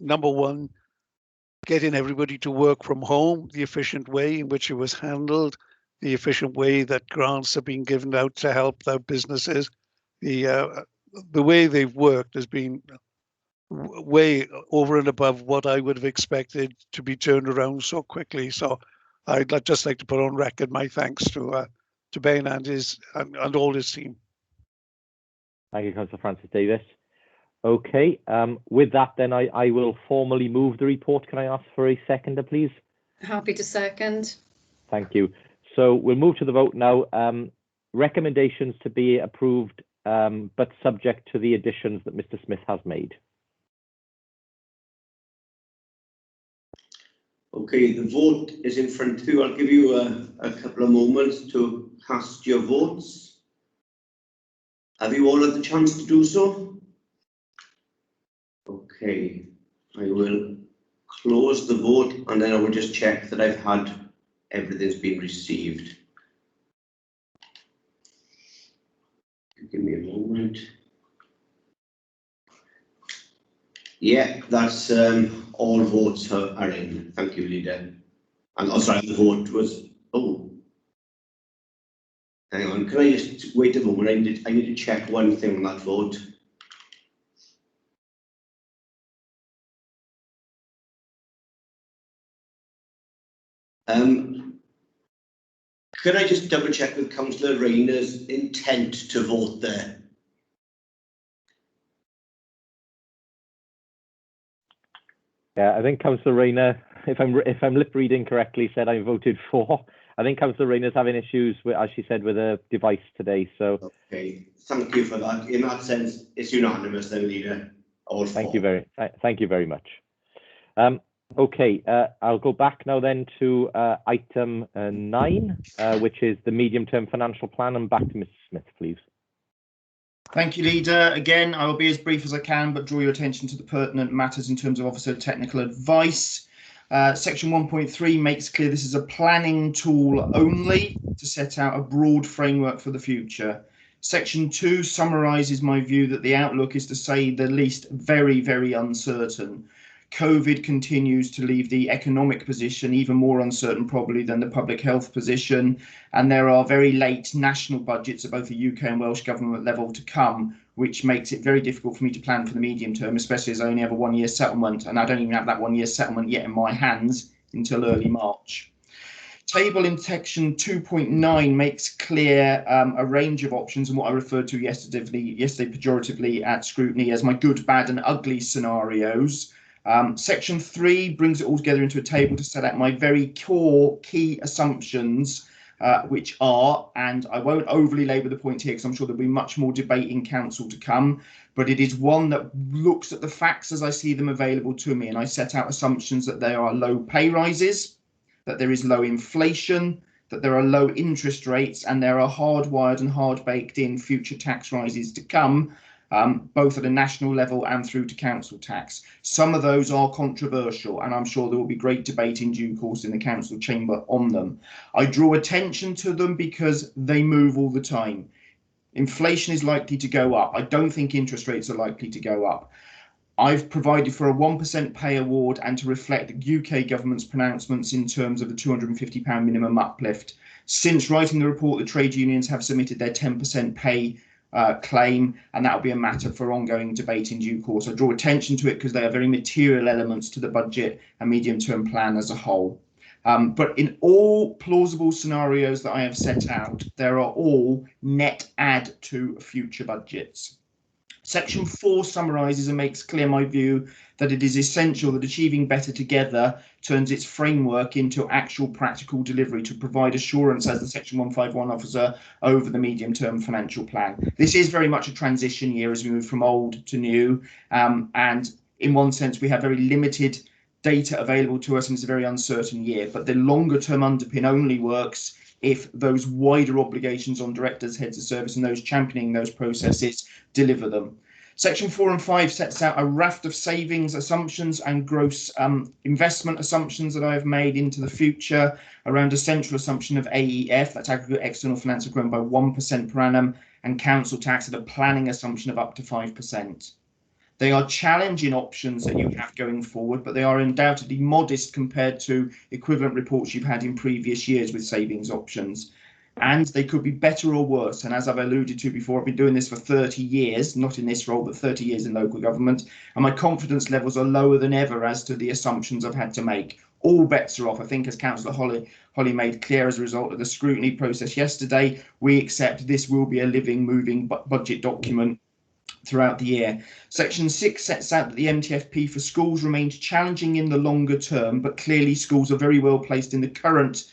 number one, getting everybody to work from home, the efficient way in which it was handled, the efficient way that grants have been given out to help their businesses, the way they've worked has been way over and above what I would have expected to be turned around so quickly. So I'd just like to put on record my thanks to Ben and all his team. Thank you, Councillor Francis Davis. Okay, with that then I will formally move the report. Can I ask for a seconder, please? Happy to second. Thank you. So we'll move to the vote now. Recommendations to be approved, but subject to the additions that Mr. Smith has made. Okay, the vote is in front of you. I'll give you a couple of moments to cast your votes. Have you all had the chance to do so? Okay, I will close the vote and then I will just check that I've had everything's been received. Give me a moment. Yeah, that's all votes are in. Thank you, Leader. And oh, sorry, the vote was, oh. Hang on, can I just wait a moment? I need to check one thing on that vote. Could I just double check with Councillor Rayner's intent to vote there? Yeah, I think Councillor Rayner, if I'm lip reading correctly, said I voted for. I think Councillor Rayner's having issues with, as she said, with a device today. So okay, thank you for that. In that sense, it's unanimous then, Leader. All thank four. you very much. Okay, I'll go back now then to item 9, which is the medium-term financial plan, and back to Mr. Smith, please. Thank you, Leader. Again, I will be as brief as I can, but draw your attention to the pertinent matters in terms of officer technical advice. Section 1.3 makes clear this is a planning tool only to set out a broad framework for the future. Section 2 summarises my view that the outlook is, to say the least, very, very uncertain. COVID continues to leave the economic position even more uncertain probably than the public health position, and there are very late national budgets at both the UK and Welsh Government level to come, which makes it very difficult for me to plan for the medium term, especially as I only have a 1-year settlement, and I don't even have that 1-year settlement yet in my hands until early March. Table in section 2.9 makes clear a range of options and what I referred to yesterday pejoratively at Scrutiny as my good, bad and ugly scenarios. Section 3 brings it all together into a table to set out my very core key assumptions, which are, and I won't overly labour the point here because I'm sure there'll be much more debate in council to come, but it is one that looks at the facts as I see them available to me, and I set out assumptions that there are low pay rises, that there is low inflation, that there are low interest rates, and there are hardwired and hard baked in future tax rises to come, both at a national level and through to council tax. Some of those are controversial, and I'm sure there will be great debate in due course in the council chamber on them. I draw attention to them because they move all the time. Inflation is likely to go up. I don't think interest rates are likely to go up. I've provided for a 1% pay award and to reflect the UK government's pronouncements in terms of the £250 minimum uplift. Since writing the report, the trade unions have submitted their 10% pay claim, and that will be a matter for ongoing debate in due course. I draw attention to it because they are very material elements to the budget and medium-term plan as a whole. But in all plausible scenarios that I have set out, there are all net add to future budgets. Section 4 summarises and makes clear my view that it is essential that achieving better together turns its framework into actual practical delivery to provide assurance as the Section 151 officer over the medium-term financial plan. This is very much a transition year as we move from old to new, and in one sense we have very limited data available to us and it's a very uncertain year, but the longer-term underpin only works if those wider obligations on directors, heads of service and those championing those processes deliver them. Section 4 and 5 sets out a raft of savings assumptions and gross investment assumptions that I have made into the future around a central assumption of AEF, that's aggregate external financial growth by 1% per annum, and council tax at a planning assumption of up to 5%. They are challenging options that you have going forward, but they are undoubtedly modest compared to equivalent reports you've had in previous years with savings options. And they could be better or worse. And as I've alluded to before, I've been doing this for 30 years, not in this role, but 30 years in local government. And my confidence levels are lower than ever as to the assumptions I've had to make. All bets are off. I think as Councillor Holly made clear as a result of the scrutiny process yesterday, we accept this will be a living, moving budget document throughout the year. Section 6 sets out that the MTFP for schools remains challenging in the longer term, but clearly schools are very well placed in the current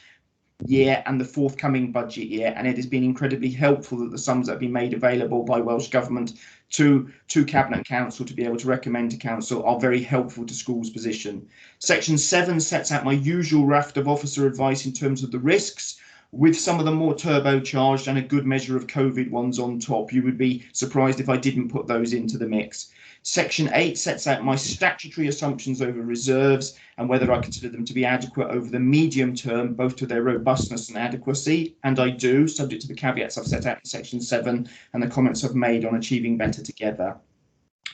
year and the forthcoming budget year, and it has been incredibly helpful that the sums that have been made available by Welsh Government to Cabinet and Council to be able to recommend to Council are very helpful to schools' position. Section 7 sets out my usual raft of officer advice in terms of the risks, with some of them more turbocharged and a good measure of COVID ones on top. You would be surprised if I didn't put those into the mix. Section 8 sets out my statutory assumptions over reserves and whether I consider them to be adequate over the medium term, both to their robustness and adequacy, and I do, subject to the caveats I've set out in Section 7 and the comments I've made on achieving better together.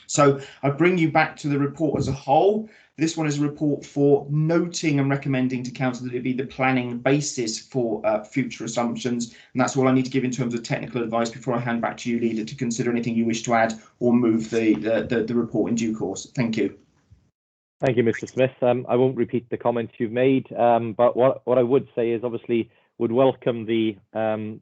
So I bring you back to the report as a whole. This one is a report for noting and recommending to Council that it be the planning basis for future assumptions. And that's all I need to give in terms of technical advice before I hand back to you, Leader, to consider anything you wish to add or move the report in due course. Thank you. Thank you, Mr. Smith. I won't repeat the comments you've made, but what I would say is obviously would welcome the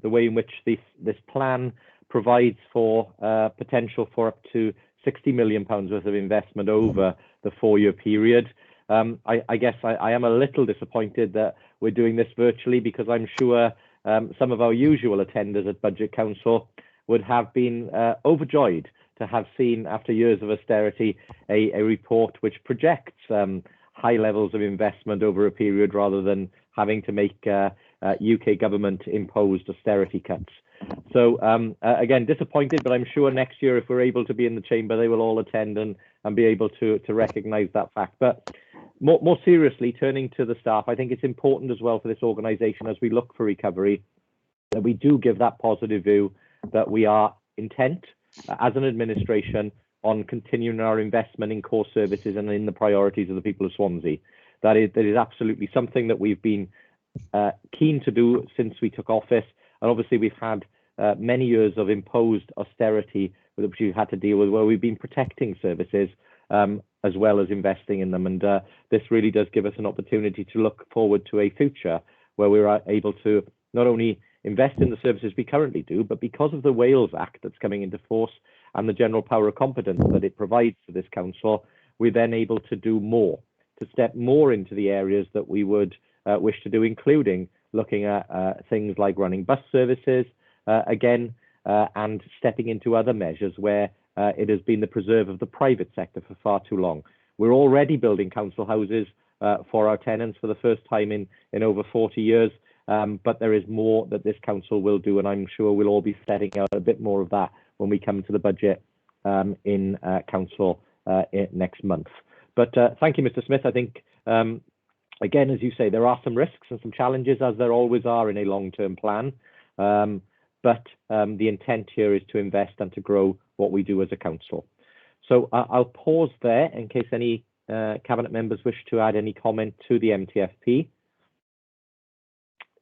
way in which this plan provides for potential for up to £60 million worth of investment over the 4-year period. I guess I am a little disappointed that we're doing this virtually, because I'm sure some of our usual attenders at Budget Council would have been overjoyed to have seen, after years of austerity, a report which projects high levels of investment over a period, rather than having to make UK government imposed austerity cuts. So again, disappointed, but I'm sure next year, if we're able to be in the chamber, they will all attend and be able to recognise that fact. But more seriously, turning to the staff, I think it's important as well for this organisation, as we look for recovery, that we do give that positive view that we are intent as an administration on continuing our investment in core services and in the priorities of the people of Swansea. That is absolutely something that we've been keen to do since we took office. And obviously we've had many years of imposed austerity which we've had to deal with, where we've been protecting services as well as investing in them. And this really does give us an opportunity to look forward to a future where we are able to not only invest in the services we currently do, but because of the Wales Act that's coming into force and the general power of competence that it provides to this council, we're then able to do more, to step more into the areas that we would wish to do, including looking at things like running bus services again, and stepping into other measures where it has been the preserve of the private sector for far too long. We're already building council houses for our tenants for the first time in over 40 years, but there is more that this council will do, and I'm sure we'll all be setting out a bit more of that when we come to the budget in council next month. But thank you, Mr. Smith. I think, again, as you say, there are some risks and some challenges, as there always are in a long-term plan. But the intent here is to invest and to grow what we do as a council. So I'll pause there in case any Cabinet members wish to add any comment to the MTFP.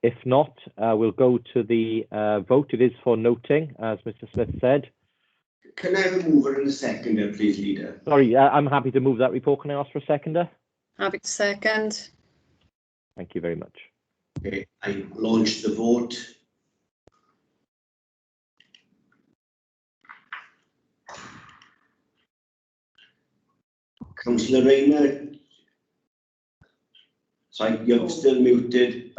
If not, we'll go to the vote. It is for noting, as Mr. Smith said. Can I have a mover and a seconder, please, Leader? Sorry, I'm happy to move that report. Can I ask for a seconder? Happy to second. Thank you very much. Okay, I launch the vote. Councillor Rayner. Sorry, you're still muted.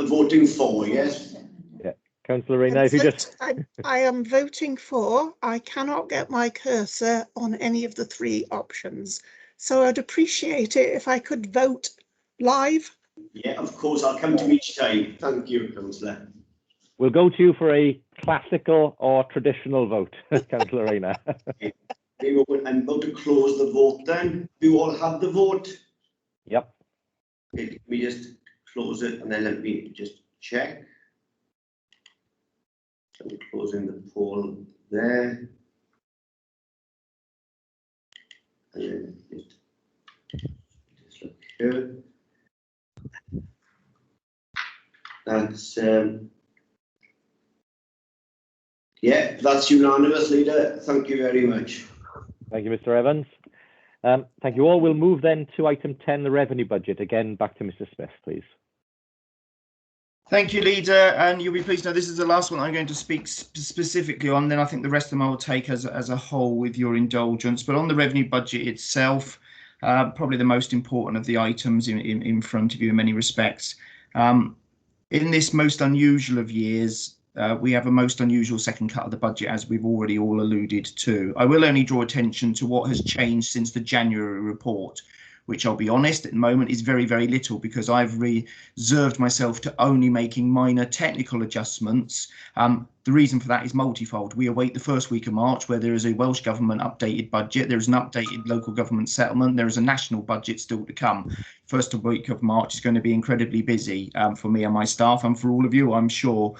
Voting for, yes? Yeah, Councillor Rayner, if you just... I am voting for. I cannot get my cursor on any of the three options. So I'd appreciate it if I could vote live. Yeah, of course, I'll come to each time. Thank you, Councillor. We'll go to you for a classical or traditional vote, Councillor Rayner. I'm about to close the vote then. You all have the vote? Yep. Okay, let me just close it and then let me just check. So I'm closing the poll there. And then just look here. That's yeah, that's unanimous, Leader. Thank you very much. Thank you, Mr. Evans. Thank you all. We'll move then to item 10, the revenue budget. Again, back to Mr. Smith, please. Thank you, Leader. And you'll be pleased to know this is the last one I'm going to speak specifically on. Then I think the rest of them I will take as a whole with your indulgence. But on the revenue budget itself, probably the most important of the items in front of you in many respects. In this most unusual of years, we have a most unusual second cut of the budget, as we've already all alluded to. I will only draw attention to what has changed since the January report, which I'll be honest, at the moment is very, very little, because I've reserved myself to only making minor technical adjustments. The reason for that is multifold. We await the first week of March, where there is a Welsh Government updated budget. There is an updated local government settlement. There is a national budget still to come. First week of March is going to be incredibly busy for me and my staff, and for all of you, I'm sure.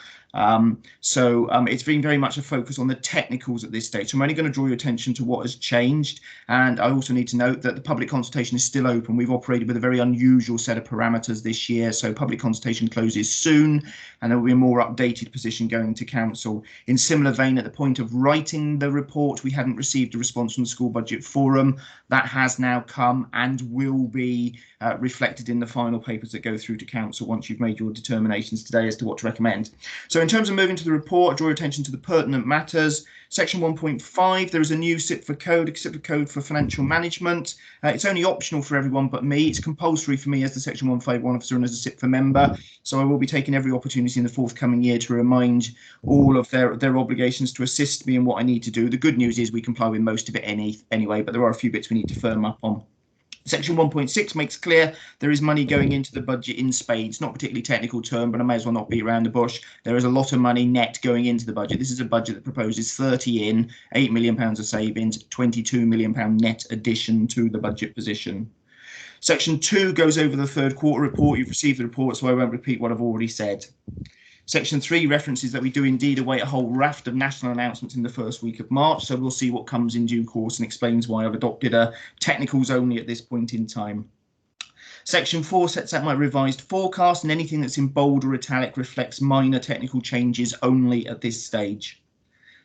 So it's been very much a focus on the technicals at this stage. So I'm only going to draw your attention to what has changed. And I also need to note that the public consultation is still open. We've operated with a very unusual set of parameters this year. So public consultation closes soon, and there will be a more updated position going to council council. In similar vein, at the point of writing the report, we hadn't received a response from the School Budget Forum. That has now come and will be reflected in the final papers that go through to council once you've made your determinations today as to what to recommend. So in terms of moving to the report, I draw your attention to the pertinent matters. Section 1.5, there is a new CIPFA code for financial management. It's only optional for everyone but me. It's compulsory for me as the Section 151 officer and as a CIPFA member. So I will be taking every opportunity in the forthcoming year to remind all of their obligations to assist me in what I need to do. The good news is we comply with most of it anyway, but there are a few bits we need to firm up on. Section 1.6 makes clear there is money going into the budget in spades, not particularly technical term, but I may as well not beat around the bush. There is a lot of money net going into the budget. This is a budget that proposes 30 in, £8 million of savings, £22 million net addition to the budget position. Section 2 goes over the third quarter report. You've received the report, so I won't repeat what I've already said. Section 3 references that we do indeed await a whole raft of national announcements in the first week of March, so we'll see what comes in due course and explains why I've adopted a technicals only at this point in time. Section 4 sets out my revised forecast, and anything that's in bold or italic reflects minor technical changes only at this stage.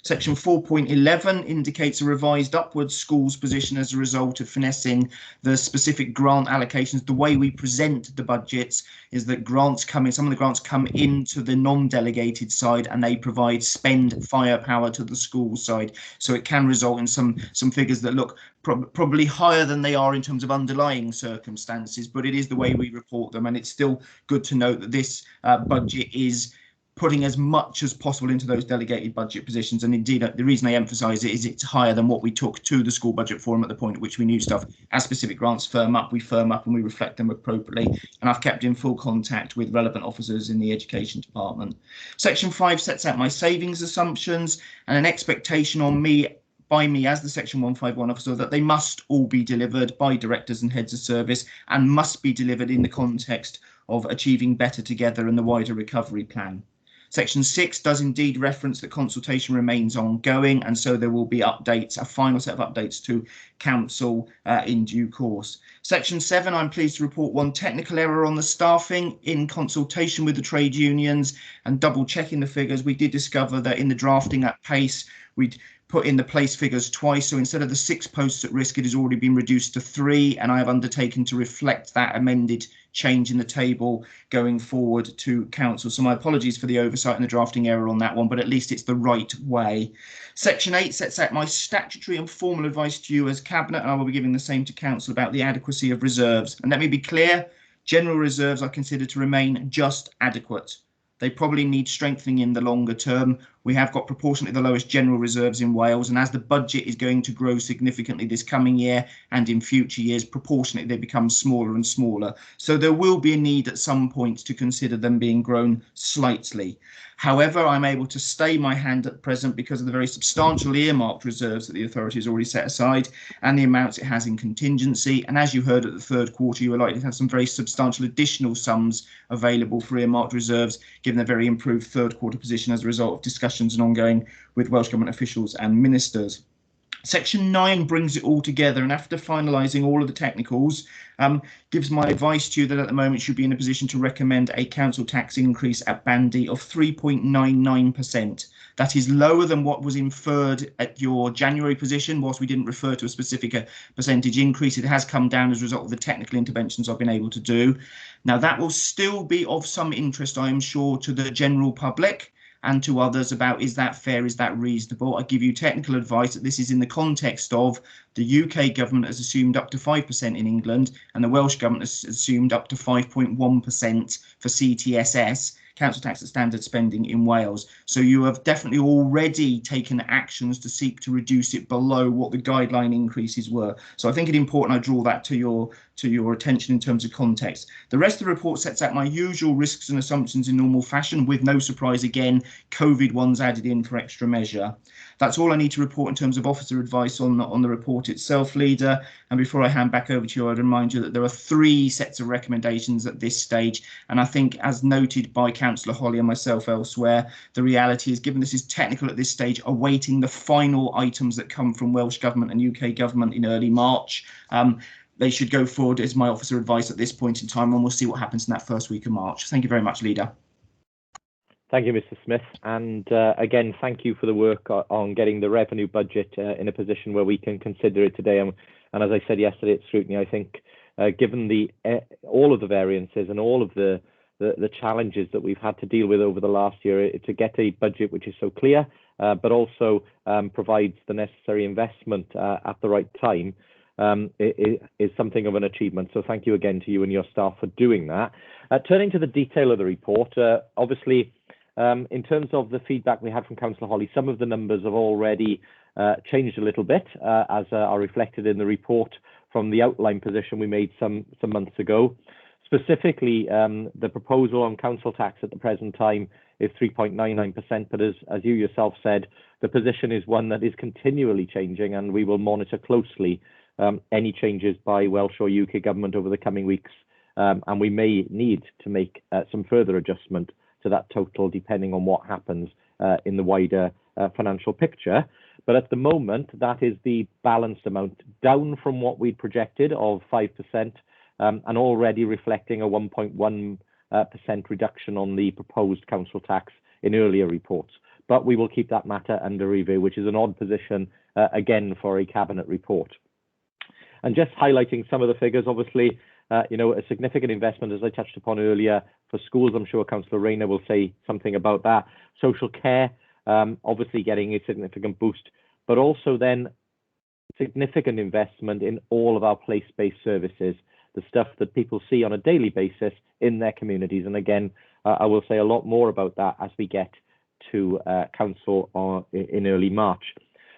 Section 4.11 indicates a revised upwards schools position as a result of finessing the specific grant allocations. The way we present the budgets is that grants come in, some of the grants come into the non-delegated side and they provide spend firepower to the school side. So it can result in some figures that look probably higher than they are in terms of underlying circumstances, but it is the way we report them. And it's still good to note that this budget is putting as much as possible into those delegated budget positions, and indeed the reason I emphasise it is it's higher than what we took to the School Budget Forum at the point at which we knew stuff. As specific grants firm up, we firm up and we reflect them appropriately, and I've kept in full contact with relevant officers in the Education Department. Section 5 sets out my savings assumptions and an expectation on me by me as the Section 151 officer that they must all be delivered by directors and heads of service and must be delivered in the context of achieving better together and the wider recovery plan. Section 6 does indeed reference that consultation remains ongoing, and so there will be updates, a final set of updates to council in due course. Section 7, I'm pleased to report one technical error on the staffing. In consultation with the trade unions and double checking the figures, we did discover that in the drafting at pace, we'd put in the place figures twice. So instead of the 6 posts at risk, it has already been reduced to 3, and I have undertaken to reflect that amended change in the table going forward to council. So my apologies for the oversight and the drafting error on that one, but at least it's the right way. Section 8 sets out my statutory and formal advice to you as Cabinet, and I will be giving the same to council about the adequacy of reserves. And let me be clear, general reserves are considered to remain just adequate. They probably need strengthening in the longer term. We have got proportionately the lowest general reserves in Wales, and as the budget is going to grow significantly this coming year and in future years, proportionately they become smaller and smaller. So there will be a need at some point to consider them being grown slightly. However, I'm able to stay my hand at present because of the very substantial earmarked reserves that the authority has already set aside and the amounts it has in contingency. And as you heard at the third quarter, you are likely to have some very substantial additional sums available for earmarked reserves, given the very improved third quarter position as a result of discussions and ongoing with Welsh Government officials and ministers. Section 9 brings it all together, and after finalising all of the technicals, gives my advice to you that at the moment should be in a position to recommend a council tax increase at Bandy of 3.99%. That is lower than what was inferred at your January position. Whilst we didn't refer to a specific percentage increase, it has come down as a result of the technical interventions I've been able to do. Now, that will still be of some interest, I am sure, to the general public and to others about, is that fair, is that reasonable? I give you technical advice that this is in the context of the UK government has assumed up to 5% in England, and the Welsh government has assumed up to 5.1% for CTSS, council tax at standard spending in Wales. So you have definitely already taken actions to seek to reduce it below what the guideline increases were. So I think it's important I draw that to your attention in terms of context. The rest of the report sets out my usual risks and assumptions in normal fashion, with no surprise again, COVID ones added in for extra measure. That's all I need to report in terms of officer advice on the report itself, Leader. And before I hand back over to you, I'd remind you that there are 3 sets of recommendations at this stage. And I think, as noted by Councillor Holly and myself elsewhere, the reality is, given this is technical at this stage, awaiting the final items that come from Welsh Government and UK Government in early March. They should go forward as my officer advice at this point in time, and we'll see what happens in that first week of March. Thank you very much, Leader. Thank you, Mr. Smith. And again, thank you for the work on getting the revenue budget in a position where we can consider it today. And as I said yesterday at Scrutiny, I think given the all of the variances and all of the challenges that we've had to deal with over the last year, to get a budget which is so clear, but also provides the necessary investment at the right time, is something of an achievement. So thank you again to you and your staff for doing that. Turning to the detail of the report, obviously, in terms of the feedback we had from Councillor Holly, some of the numbers have already changed a little bit, as are reflected in the report from the outline position we made some months ago. Specifically, the proposal on council tax at the present time is 3.99%, but as you yourself said, the position is one that is continually changing, and we will monitor closely any changes by Welsh or UK government over the coming weeks, and we may need to make some further adjustment to that total depending on what happens in the wider financial picture. But at the moment, that is the balanced amount, down from what we'd projected of 5%, and already reflecting a 1.1% reduction on the proposed council tax in earlier reports. But we will keep that matter under review, which is an odd position, again, for a cabinet report. And just highlighting some of the figures, obviously, you know, a significant investment, as I touched upon earlier, for schools. I'm sure Councillor Rayner will say something about that. Social care, obviously getting a significant boost, but also then significant investment in all of our place-based services, the stuff that people see on a daily basis in their communities. And again, I will say a lot more about that as we get to council in early March.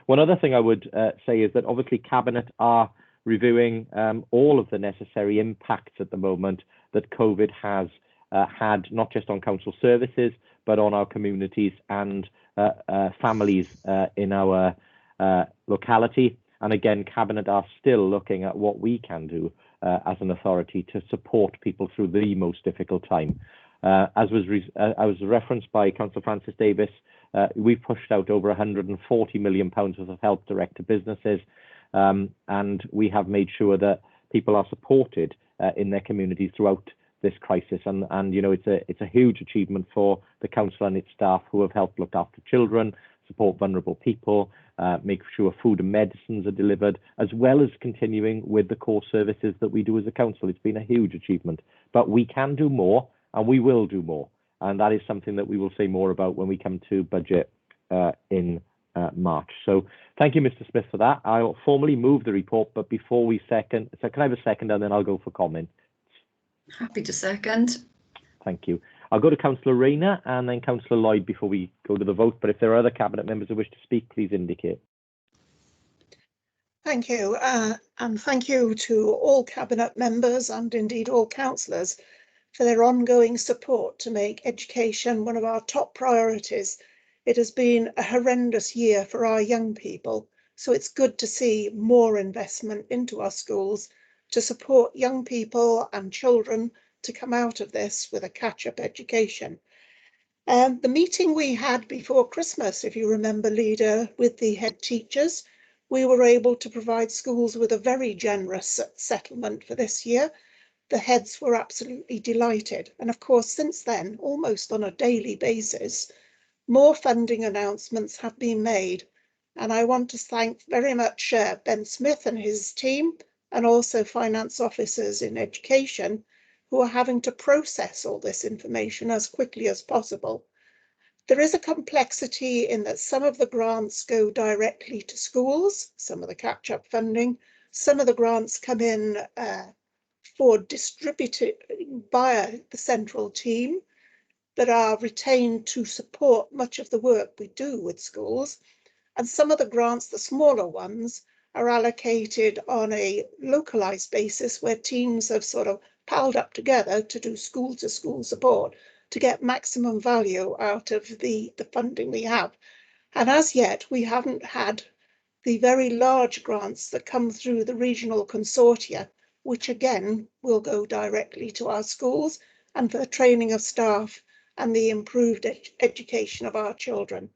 One other thing I would say is that obviously Cabinet are reviewing all of the necessary impacts at the moment that COVID has had, not just on council services, but on our communities and families in our locality. And again, Cabinet are still looking at what we can do as an authority to support people through the most difficult time. As was referenced by Councillor Francis Davis, we've pushed out over £140 million worth of help direct to businesses, and we have made sure that people are supported in their communities throughout this crisis. And you know, it's a huge achievement for the council and its staff who have helped look after children, support vulnerable people, make sure food and medicines are delivered, as well as continuing with the core services that we do as a council. It's been a huge achievement, but we can do more and we will do more. And that is something that we will say more about when we come to budget in March. So thank you, Mr. Smith, for that. I'll formally move the report, but before we second, so can I have a second and then I'll go for comment? Happy to second. Thank you. I'll go to Councillor Rayner and then Councillor Lloyd before we go to the vote. But if there are other Cabinet members who wish to speak, please indicate. Thank you. And thank you to all Cabinet members and indeed all councillors for their ongoing support to make education one of our top priorities. It has been a horrendous year for our young people, so it's good to see more investment into our schools to support young people and children to come out of this with a catch-up education. The meeting we had before Christmas, if you remember, Leader, with the head teachers, we were able to provide schools with a very generous settlement for this year. The heads were absolutely delighted. And of course, since then, almost on a daily basis, more funding announcements have been made. And I want to thank very much Ben Smith and his team, and also finance officers in education who are having to process all this information as quickly as possible. There is a complexity in that some of the grants go directly to schools, some of the catch-up funding, some of the grants come in for distributed via the central team that are retained to support much of the work we do with schools. And some of the grants, the smaller ones, are allocated on a localized basis where teams have sort of palled up together to do school-to-school support to get maximum value out of the funding we have. And as yet, we haven't had the very large grants that come through the regional consortia, which again will go directly to our schools and for the training of staff and the improved education of our children.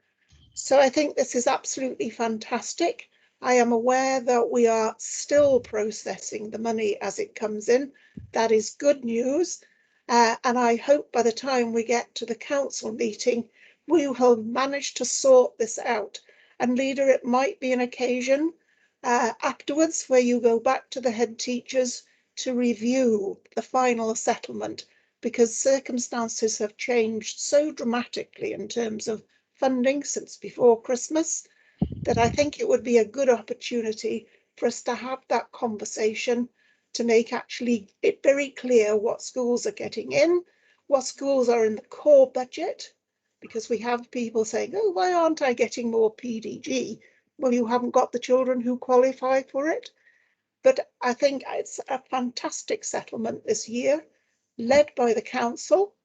So I think this is absolutely fantastic. I am aware that we are still processing the money as it comes in. That is good news. And I hope by the time we get to the council meeting, we will manage to sort this out. And Leader, it might be an occasion afterwards where you go back to the head teachers to review the final settlement, because circumstances have changed so dramatically in terms of funding since before Christmas that I think it would be a good opportunity for us to have that conversation to make actually it very clear what schools are getting in, what schools are in the core budget, because we have people saying, oh, why aren't I getting more PDG? Well, you haven't got the children who qualify for it. But I think it's a fantastic settlement this year, led by the council,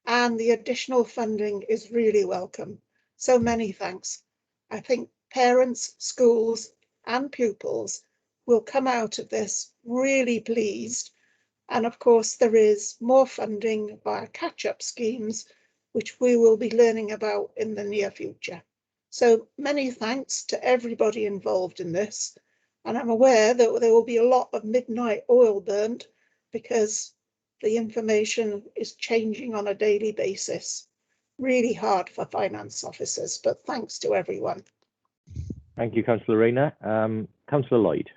and the additional funding is really welcome. So many thanks. I think parents, schools and pupils will come out of this really pleased. And of course, there is more funding via catch-up schemes, which we will be learning about in the near future. So many thanks to everybody involved in this. And I'm aware that there will be a lot of midnight oil burnt because the information is changing on a daily basis. Really hard for finance officers, but thanks to everyone. Thank you, Councillor Rayner. Councillor Lloyd.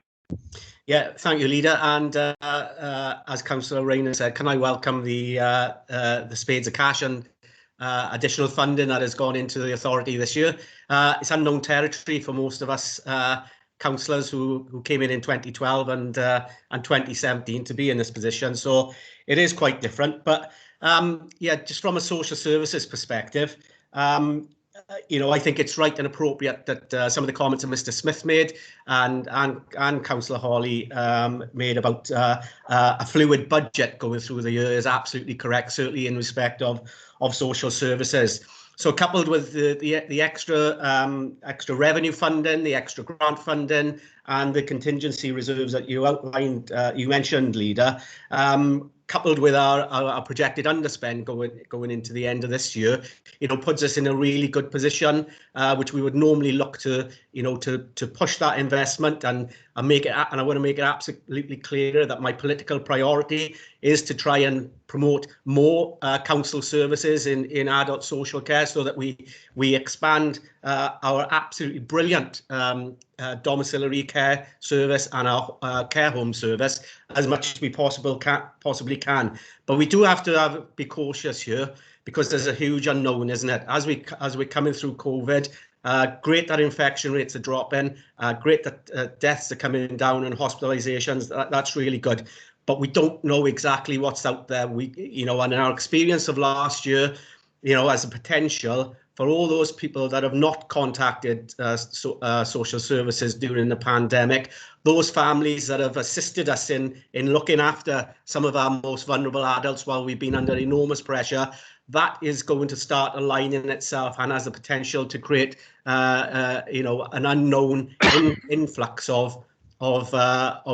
Yeah, thank you, Leader. And as Councillor Rayner said, can I welcome the spades of cash and additional funding that has gone into the authority this year. It's unknown territory for most of us councillors who came in 2012 and 2017 to be in this position. So it is quite different. But yeah, just from a social services perspective, you know, I think it's right and appropriate that some of the comments that Mr. Smith made and Councillor Hawley made about a fluid budget going through the year is absolutely correct, certainly in respect of social services. So coupled with the extra revenue funding, the extra grant funding, and the contingency reserves that you outlined, you mentioned, Leader, coupled with our projected underspend going into the end of this year, you know, puts us in a really good position, which we would normally look to, you know, to push that investment and make it. And I want to make it absolutely clear that my political priority is to try and promote more council services in adult social care, so that we expand our absolutely brilliant domiciliary care service and our care home service as much as we possibly can. But we do have to be cautious here, because there's a huge unknown, isn't it? As we're coming through COVID, great that infection rates are dropping, great that deaths are coming down and hospitalizations. That's really good. But we don't know exactly what's out there. You know, and in our experience of last year, you know, as a potential for all those people that have not contacted social services during the pandemic, those families that have assisted us in looking after some of our most vulnerable adults while we've been under enormous pressure, that is going to start aligning itself and has the potential to create, you know, an unknown influx of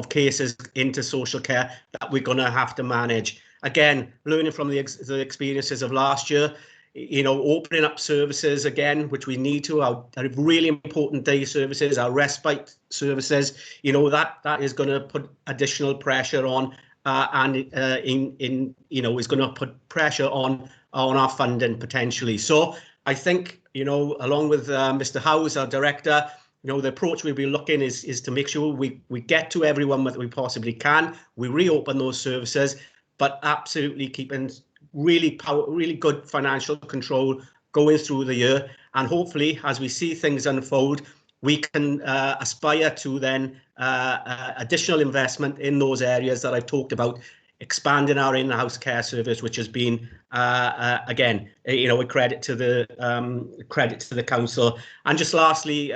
cases into social care that we're going to have to manage. Again, learning from the experiences of last year, you know, opening up services again, which we need to, our really important day services, our respite services, you know, that is going to put additional pressure on, and you know, is going to put pressure on our funding potentially. So I think, you know, along with Mr. Howes, our director, you know, the approach we'll be looking is to make sure we get to everyone that we possibly can. We reopen those services, but absolutely keeping really good financial control going through the year. And hopefully, as we see things unfold, we can aspire to then additional investment in those areas that I've talked about, expanding our in-house care service, which has been again, you know, a credit to the council. And just lastly,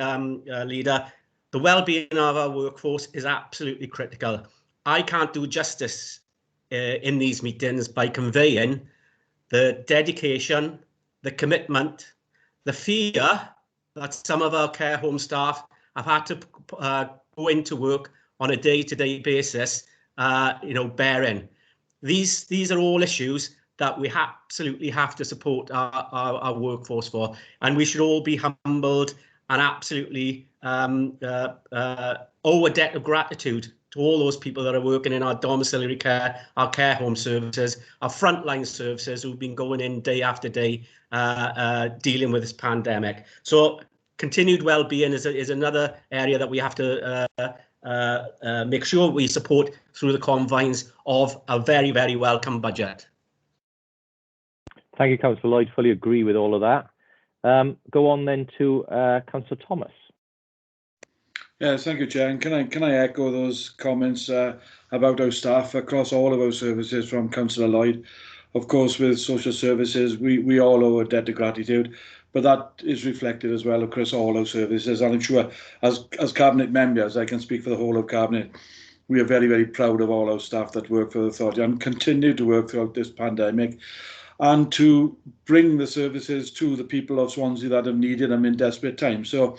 Leader, the well-being of our workforce is absolutely critical. I can't do justice in these meetings by conveying the dedication, the commitment, the fear that some of our care home staff have had to go into work on a day-to-day basis, you know, bearing. These are all issues that we absolutely have to support our workforce for, and we should all be humbled and absolutely owe a debt of gratitude to all those people that are working in our domiciliary care, our care home services, our frontline services who've been going in day after day dealing with this pandemic. So continued well-being is another area that we have to make sure we support through the confines of a very, very welcome budget. Thank you, Councillor Lloyd. Fully agree with all of that. Go on then to Councillor Thomas. Yes, thank you, Chair. And can I echo those comments about our staff across all of our services from Councillor Lloyd. Of course, with social services, we all owe a debt of gratitude, but that is reflected as well across all our services. And I'm sure as Cabinet members, I can speak for the whole of Cabinet, we are very, very proud of all our staff that work for the authority and continue to work throughout this pandemic, and to bring the services to the people of Swansea that have needed them in desperate times. So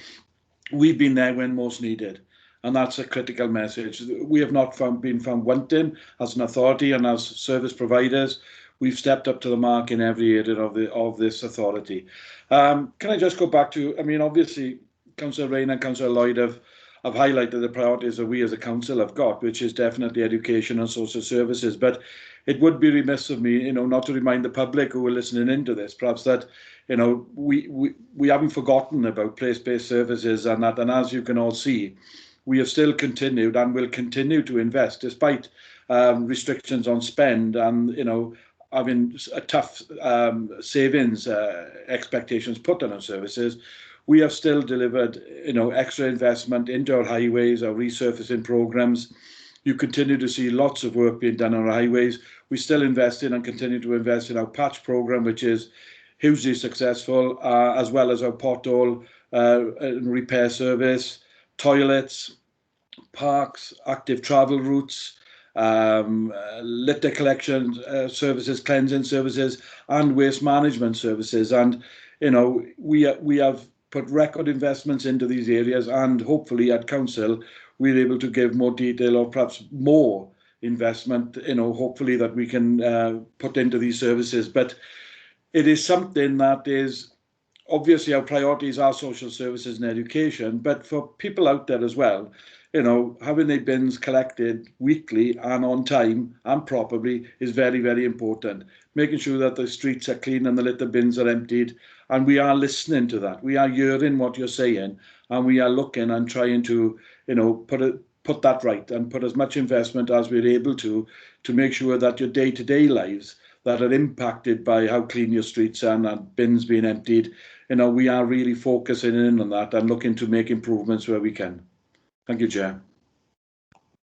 we've been there when most needed, and that's a critical message. We have not been found wanting as an authority and as service providers. We've stepped up to the mark in every area of this authority. Can I just go back to, I mean, obviously, Councillor Rayner and Councillor Lloyd have highlighted the priorities that we as a council have got, which is definitely education and social services. But it would be remiss of me, not to remind the public who are listening into this, perhaps that, we haven't forgotten about place-based services and that. And as you can all see, we have still continued and will continue to invest despite restrictions on spend and, having a tough savings expectations put on our services. We have still delivered, extra investment into our highways, our resurfacing programs. You continue to see lots of work being done on our highways. We still invest in and continue to invest in our patch program, which is hugely successful, as well as our pothole repair service, toilets, parks, active travel routes, litter collection services, cleansing services, and waste management services. And we have put record investments into these areas, and hopefully at council we're able to give more detail or perhaps more investment, hopefully that we can put into these services. But it is something that is, obviously our priorities are social services and education, but for people out there as well, having their bins collected weekly and on time and properly is very, very important. Making sure that the streets are clean and the litter bins are emptied. And we are listening to that. We are hearing what you're saying, and we are looking and trying to, put that right and put as much investment as we're able to make sure that your day-to-day lives that are impacted by how clean your streets are and bins being emptied, we are really focusing in on that and looking to make improvements where we can. Thank you, Chair.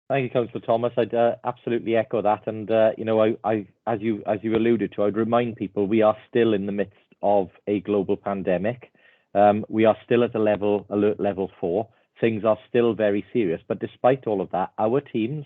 Thank you, Councillor Thomas. I'd absolutely echo that. And, as you alluded to, I'd remind people we are still in the midst of a global pandemic. We are still at alert level 4. Things are still very serious. But despite all of that, our teams,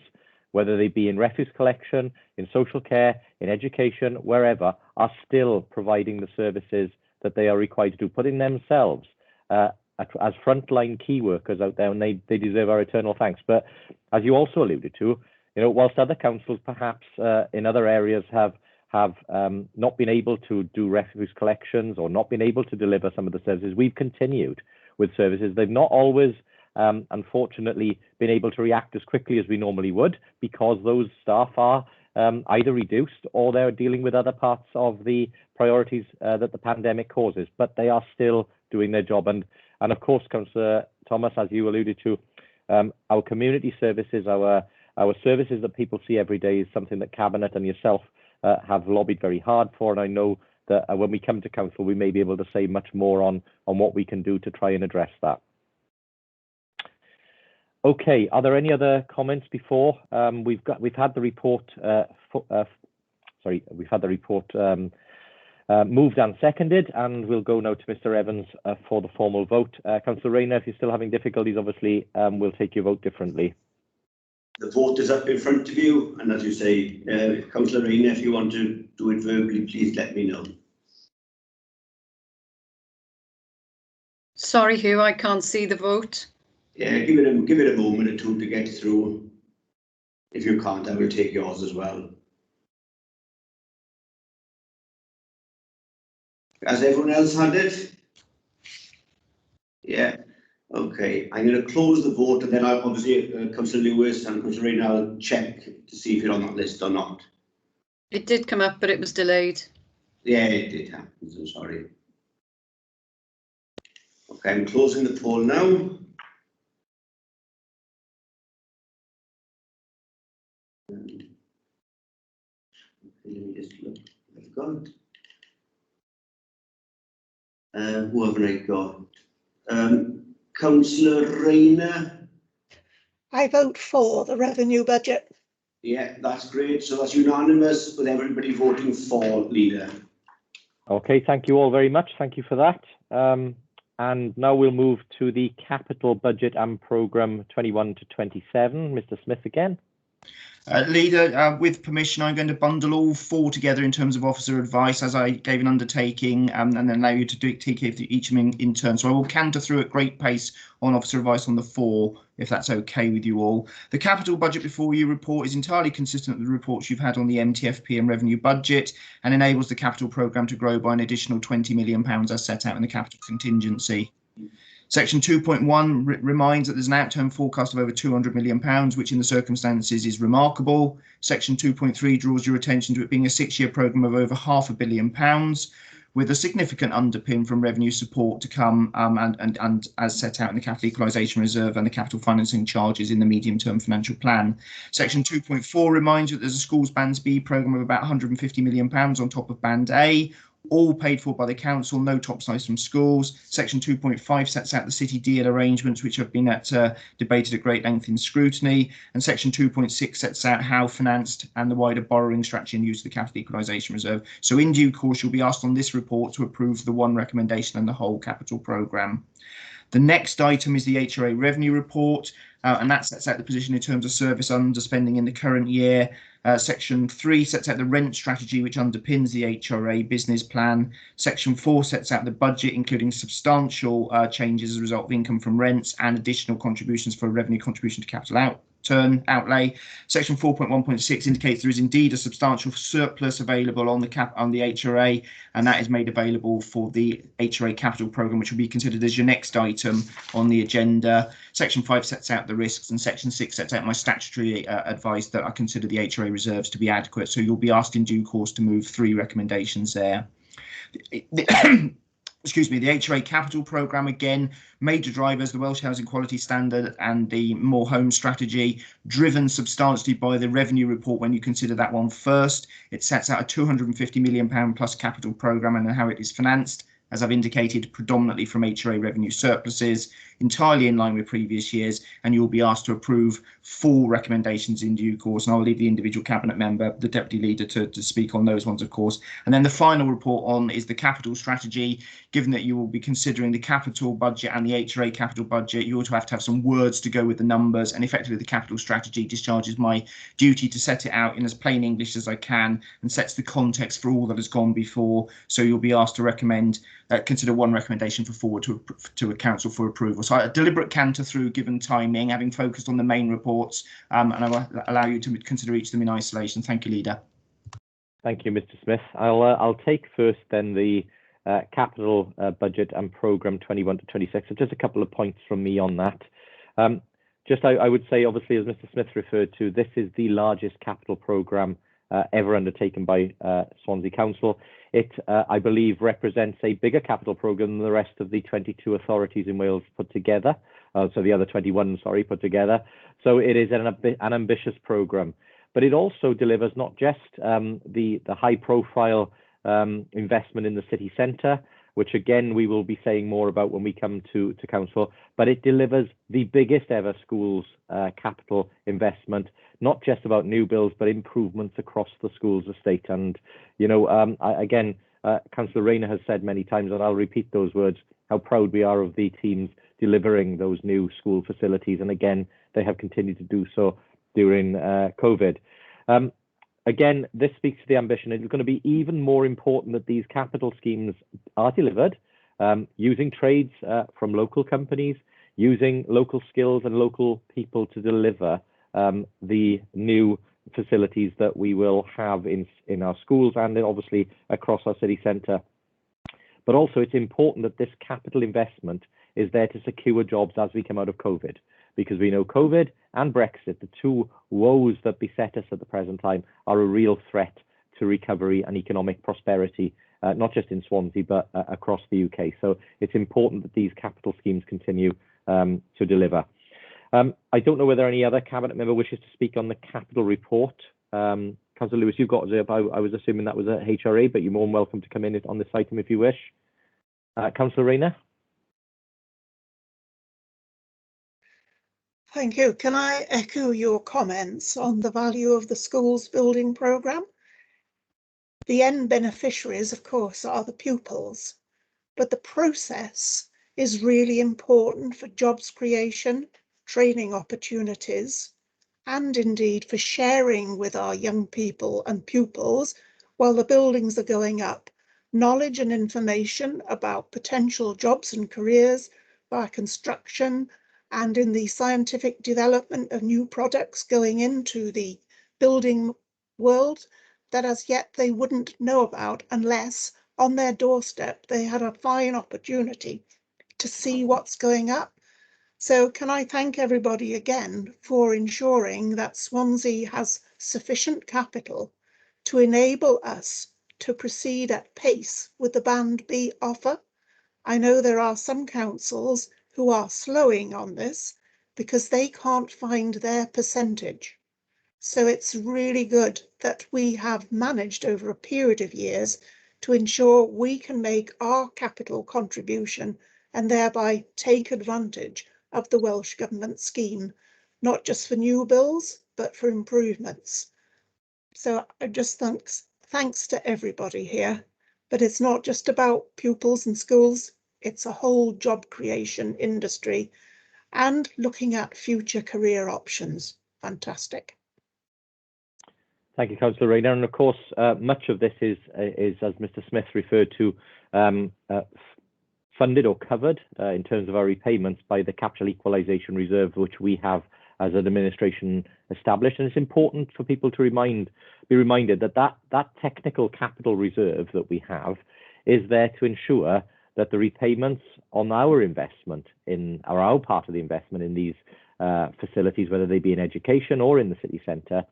whether they be in refuse collection, in social care, in education, wherever, are still providing the services that they are required to do, putting themselves as frontline key workers out there, and they deserve our eternal thanks. But as you also alluded to, whilst other councils perhaps in other areas have not been able to do refuse collections or not been able to deliver some of the services, we've continued with services. They've not always, unfortunately, been able to react as quickly as we normally would, because those staff are either reduced or they're dealing with other parts of the priorities that the pandemic causes, but they are still doing their job. And of course, Councillor Thomas, as you alluded to, our community services, our services that people see every day is something that Cabinet and yourself have lobbied very hard for. And I know that when we come to council, we may be able to say much more on what we can do to try and address that. Okay, are there any other comments before? We've had the report. We've had the report moved and seconded, and we'll go now to Mr. Evans for the formal vote. Councillor Rayner, if you're still having difficulties, obviously we'll take your vote differently. The vote is up in front of you, and as you say, Councillor Rayner, if you want to do it verbally, please let me know. Sorry, Hugh, I can't see the vote. Yeah, give it a moment or two to get through. If you can't, I will take yours as well. Has everyone else had it? Yeah. Okay, I'm going to close the vote, and then I'll obviously Councillor Lewis and Councillor Rain, I'll check to see if you're on that list or not. It did come up, but it was delayed. Yeah, it did happen, so sorry. Okay, I'm closing the poll now. Let me just look what I've got. Who haven't I got? Councillor Rayner. I vote for the revenue budget. Yeah, that's great. So that's unanimous with everybody voting for, Leader. Okay, thank you all very much. Thank you for that. And now we'll move to the capital budget and programme 21 to 27. Mr. Smith again. Leader, with permission, I'm going to bundle all four together in terms of officer advice, as I gave an undertaking, and then allow you to take each of them in turn. So I will canter through at great pace on officer advice on the four, if that's okay with you all. The capital budget before you report is entirely consistent with the reports you've had on the MTFP and revenue budget, and enables the capital programme to grow by an additional £20 million as set out in the capital contingency. Section 2.1 reminds that there's an outturn forecast of over £200 million, which in the circumstances is remarkable. Section 2.3 draws your attention to it being a 6-year programme of over £500 million, with a significant underpin from revenue support to come, and as set out in the capital equalisation reserve and the capital financing charges in the medium-term financial plan. Section 2.4 reminds you that there's a schools bands B programme of about £150 million on top of band A, all paid for by the council, no top size from schools. Section 2.5 sets out the city deal arrangements, which have been debated at great length in scrutiny. And Section 2.6 sets out how financed and the wider borrowing strategy and use of the capital equalisation reserve. So in due course, you'll be asked on this report to approve the one recommendation and the whole capital programme. The next item is the HRA revenue report, and that sets out the position in terms of service underspending in the current year. Section 3 sets out the rent strategy, which underpins the HRA business plan. Section 4 sets out the budget, including substantial changes as a result of income from rents and additional contributions for revenue contribution to capital outlay. Section 4.1.6 indicates there is indeed a substantial surplus available on the HRA, and that is made available for the HRA capital programme, which will be considered as your next item on the agenda. Section 5 sets out the risks, and Section 6 sets out my statutory advice that I consider the HRA reserves to be adequate. So you'll be asked in due course to move 3 recommendations there. Excuse me, the HRA capital programme, again, major drivers, the Welsh Housing Quality Standard and the More Home strategy, driven substantially by the revenue report when you consider that one first. It sets out a £250 million plus capital programme and how it is financed, as I've indicated, predominantly from HRA revenue surpluses, entirely in line with previous years, and you'll be asked to approve 4 recommendations in due course, and I'll leave the individual cabinet member, the deputy leader, to speak on those ones, of course. And then the final report on is the capital strategy. Given that you will be considering the capital budget and the HRA capital budget, you ought to have some words to go with the numbers, and effectively the capital strategy discharges my duty to set it out in as plain English as I can and sets the context for all that has gone before. So you'll be asked to recommend, consider 1 recommendation for forward to a council for approval. So a deliberate canter through given timing, having focused on the main reports, and I will allow you to consider each of them in isolation. Thank you, Leader. Thank you, Mr. Smith. I'll take first then the capital budget and programme 21 to 26. So just a couple of points from me on that. I would say, obviously, as Mr. Smith referred to, this is the largest capital programme ever undertaken by Swansea Council. It, I believe, represents a bigger capital programme than the rest of the 22 authorities in Wales put together. So the other 21, sorry, put together. So it is an ambitious programme. But it also delivers not just the high-profile investment in the city centre, which again we will be saying more about when we come to council, but it delivers the biggest ever schools capital investment, not just about new builds but improvements across the schools estate. And you know, Councillor Rayner has said many times, and I'll repeat those words, how proud we are of the teams delivering those new school facilities, and again they have continued to do so during COVID. Again, this speaks to the ambition. It's going to be even more important that these capital schemes are delivered using trades from local companies, using local skills and local people to deliver the new facilities that we will have in our schools and then obviously across our city centre. But also it's important that this capital investment is there to secure jobs as we come out of COVID, because we know COVID and Brexit, the two woes that beset us at the present time, are a real threat to recovery and economic prosperity, not just in Swansea, but across the UK. So it's important that these capital schemes continue to deliver. I don't know whether any other Cabinet member wishes to speak on the capital report. Councillor Lewis, you've got it up. I was assuming that was a HRA, but you're more than welcome to come in on this item if you wish. Councillor Rayner. Thank you. Can I echo your comments on the value of the schools building programme? The end beneficiaries, of course, are the pupils, but the process is really important for jobs creation, training opportunities, and indeed for sharing with our young people and pupils while the buildings are going up, knowledge and information about potential jobs and careers via construction and in the scientific development of new products going into the building world that as yet they wouldn't know about unless on their doorstep they had a fine opportunity to see what's going up. So can I thank everybody again for ensuring that Swansea has sufficient capital to enable us to proceed at pace with the Band B offer. I know there are some councils who are slowing on this because they can't find their percentage. So it's really good that we have managed over a period of years to ensure we can make our capital contribution and thereby take advantage of the Welsh Government scheme, not just for new builds, but for improvements. So I just thanks to everybody here, but it's not just about pupils and schools, it's a whole job creation industry and looking at future career options. Fantastic. Thank you, Councillor Rayner. And of course, much of this is, as Mr. Smith referred to, funded or covered in terms of our repayments by the Capital Equalisation Reserve, which we have as an administration established. And it's important for people to be reminded that technical capital reserve that we have is there to ensure that the repayments on our investment our part of the investment in these facilities, whether they be in education or in the city centre,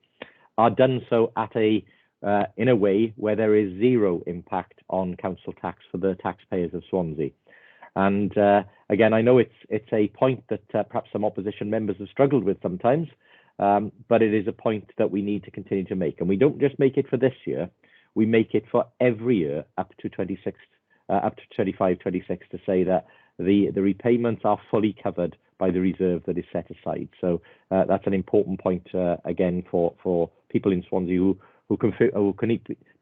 are done so in a way where there is zero impact on council tax for the taxpayers of Swansea. And again, I know it's a point that perhaps some opposition members have struggled with sometimes, but it is a point that we need to continue to make. And we don't just make it for this year, we make it for every year up to 25, 26 to say that the repayments are fully covered by the reserve that is set aside. So that's an important point again for people in Swansea who can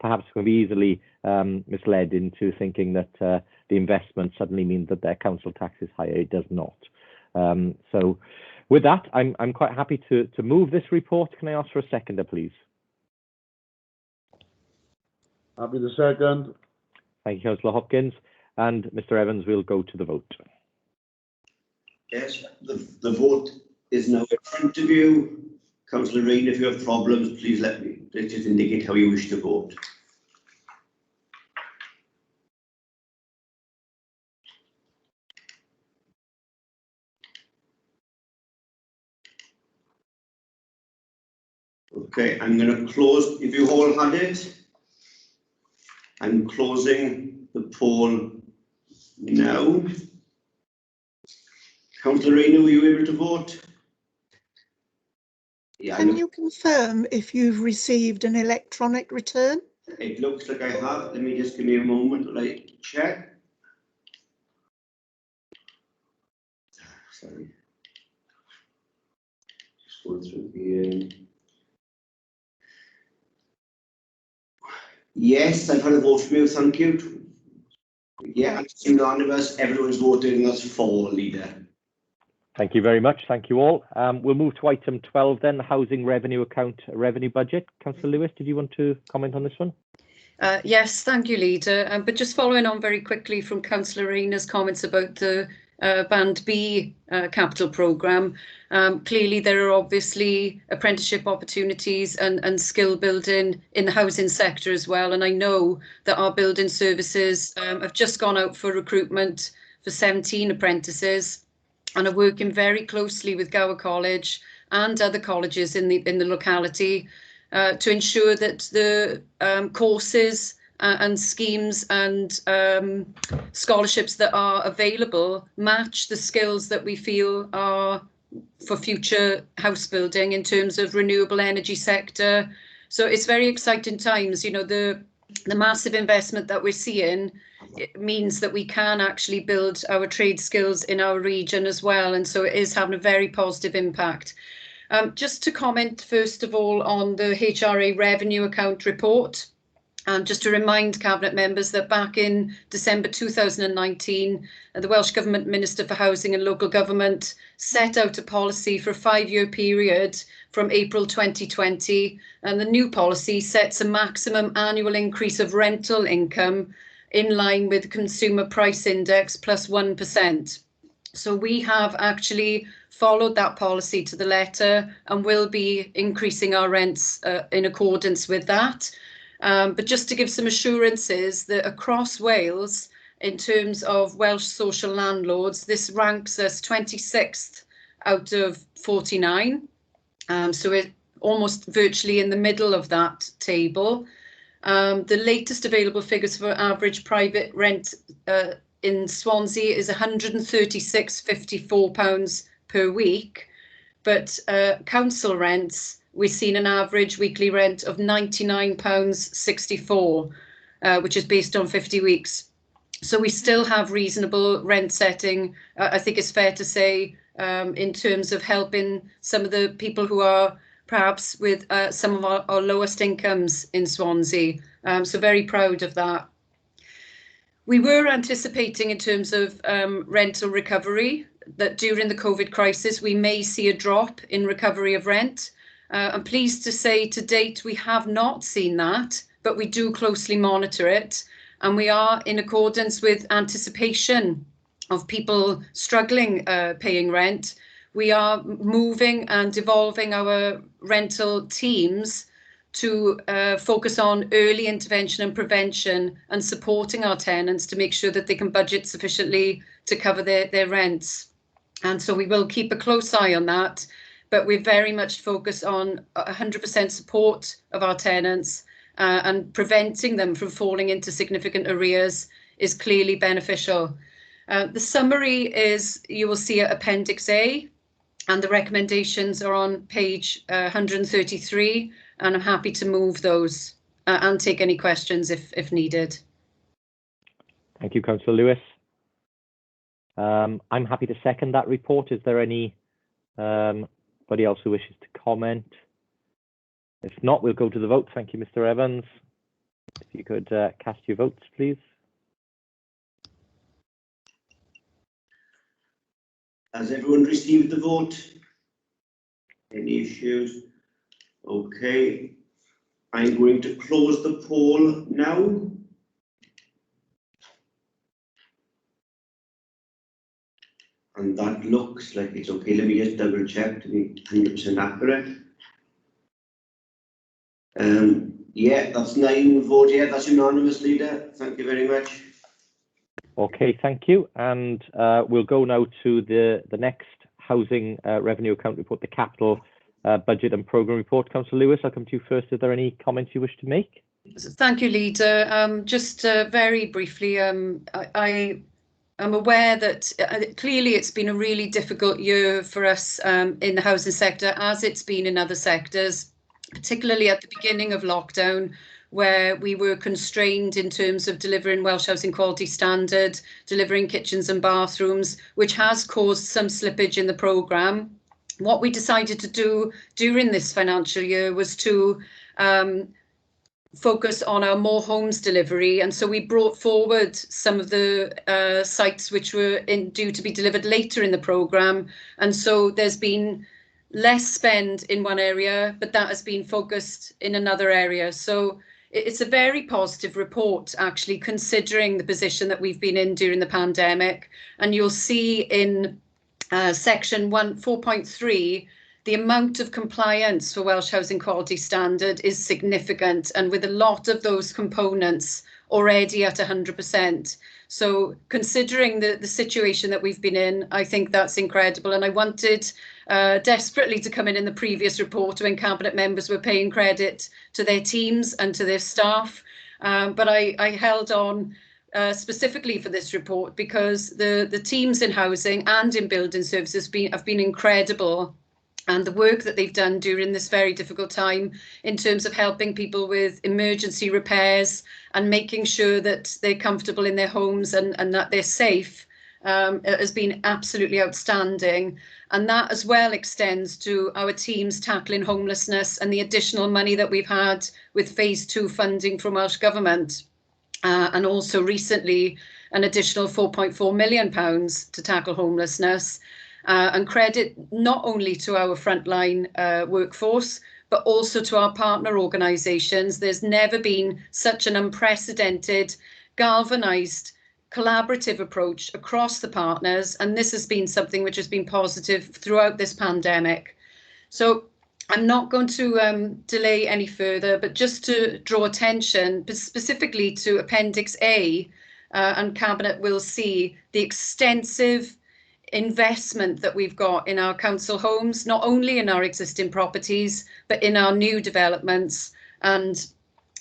perhaps be easily misled into thinking that the investment suddenly means that their council tax is higher. It does not. So with that, I'm quite happy to move this report. Can I ask for a seconder, please? Happy to second. Thank you, Councillor Hopkins. And Mr. Evans will go to the vote. Yes, the vote is now in front of you. Councillor Rain, if you have problems, please just indicate how you wish to vote. Okay, I'm going to close. If you all had it, I'm closing the poll now. Councillor Rain, were you able to vote? Yeah, can you confirm if you've received an electronic return? It looks like I have. Let me just give me a moment while I check. Sorry. Just going through here. Yes, I've had a vote from you. Thank you. Yeah, it's unanimous. Everyone's voted, and that's 4, Leader. Thank you very much. Thank you all. We'll move to item 12 then, the housing revenue account revenue budget. Councillor Lewis, did you want to comment on this one? Yes, thank you, Leader. But just following on very quickly from Councillor Rayner's comments about the Band B capital programme, clearly there are obviously apprenticeship opportunities and skill building in the housing sector as well. And I know that our building services have just gone out for recruitment for 17 apprentices, and are working very closely with Gower College and other colleges in the locality to ensure that the courses and schemes and scholarships that are available match the skills that we feel are for future house building in terms of renewable energy sector. So it's very exciting times. You know, the massive investment that we're seeing, it means that we can actually build our trade skills in our region as well, and so it is having a very positive impact. Just to comment first of all on the HRA revenue account report, just to remind Cabinet members that back in December 2019, the Welsh Government Minister for Housing and Local Government set out a policy for a 5-year period from April 2020, and the new policy sets a maximum annual increase of rental income in line with the Consumer Price Index plus 1%. So we have actually followed that policy to the letter and will be increasing our rents in accordance with that. But just to give some assurances that across Wales, in terms of Welsh social landlords, this ranks us 26th out of 49. So we're almost virtually in the middle of that table. The latest available figures for average private rent in Swansea is £136.54 per week, but council rents, we've seen an average weekly rent of £99.64, which is based on 50 weeks. So we still have reasonable rent setting, I think it's fair to say, in terms of helping some of the people who are perhaps with some of our lowest incomes in Swansea. So very proud of that. We were anticipating in terms of rental recovery that during the COVID crisis, we may see a drop in recovery of rent. I'm pleased to say to date, we have not seen that, but we do closely monitor it. And we are in accordance with anticipation of people struggling paying rent. We are moving and evolving our rental teams to focus on early intervention and prevention and supporting our tenants to make sure that they can budget sufficiently to cover their rents. And so we will keep a close eye on that, but we're very much focused on 100% support of our tenants and preventing them from falling into significant arrears is clearly beneficial. The summary is, you will see Appendix A, and the recommendations are on page 133, and I'm happy to move those and take any questions if needed. Thank you, Councillor Lewis. I'm happy to second that report. Is there anybody else who wishes to comment? If not, we'll go to the vote. Thank you, Mr. Evans. If you could cast your votes, please. Has everyone received the vote? Any issues? Okay. I'm going to close the poll now. And that looks like it's okay. Let me just double check to be 100% accurate. Yeah, that's 9 votes. Yeah, that's unanimous, Leader. Thank you very much. Okay, thank you. And we'll go now to the next housing revenue account report, the capital budget and programme report. Councillor Lewis, I'll come to you first. Are there any comments you wish to make? Thank you, Leader. Just very briefly, I am aware that clearly it's been a really difficult year for us in the housing sector, as it's been in other sectors, particularly at the beginning of lockdown, where we were constrained in terms of delivering Welsh Housing Quality Standard, delivering kitchens and bathrooms, which has caused some slippage in the programme. What we decided to do during this financial year was to focus on our more homes delivery, and so we brought forward some of the sites which were due to be delivered later in the programme, and so there's been less spend in one area, but that has been focused in another area. So it's a very positive report, actually, considering the position that we've been in during the pandemic. And you'll see in section 4.3, the amount of compliance for Welsh Housing Quality Standard is significant, and with a lot of those components already at 100%. So considering the situation that we've been in, I think that's incredible. And I wanted desperately to come in the previous report when cabinet members were paying credit to their teams and to their staff. But I held on specifically for this report because the teams in housing and in building services have been incredible, and the work that they've done during this very difficult time in terms of helping people with emergency repairs and making sure that they're comfortable in their homes and that they're safe has been absolutely outstanding. And that as well extends to our teams tackling homelessness and the additional money that we've had with phase 2 funding from Welsh Government. And also recently an additional £4.4 million to tackle homelessness. And credit not only to our frontline workforce, but also to our partner organisations. There's never been such an unprecedented, galvanised, collaborative approach across the partners. And this has been something which has been positive throughout this pandemic. So I'm not going to delay any further, but just to draw attention specifically to Appendix A, and Cabinet will see the extensive investment that we've got in our council homes, not only in our existing properties, but in our new developments. And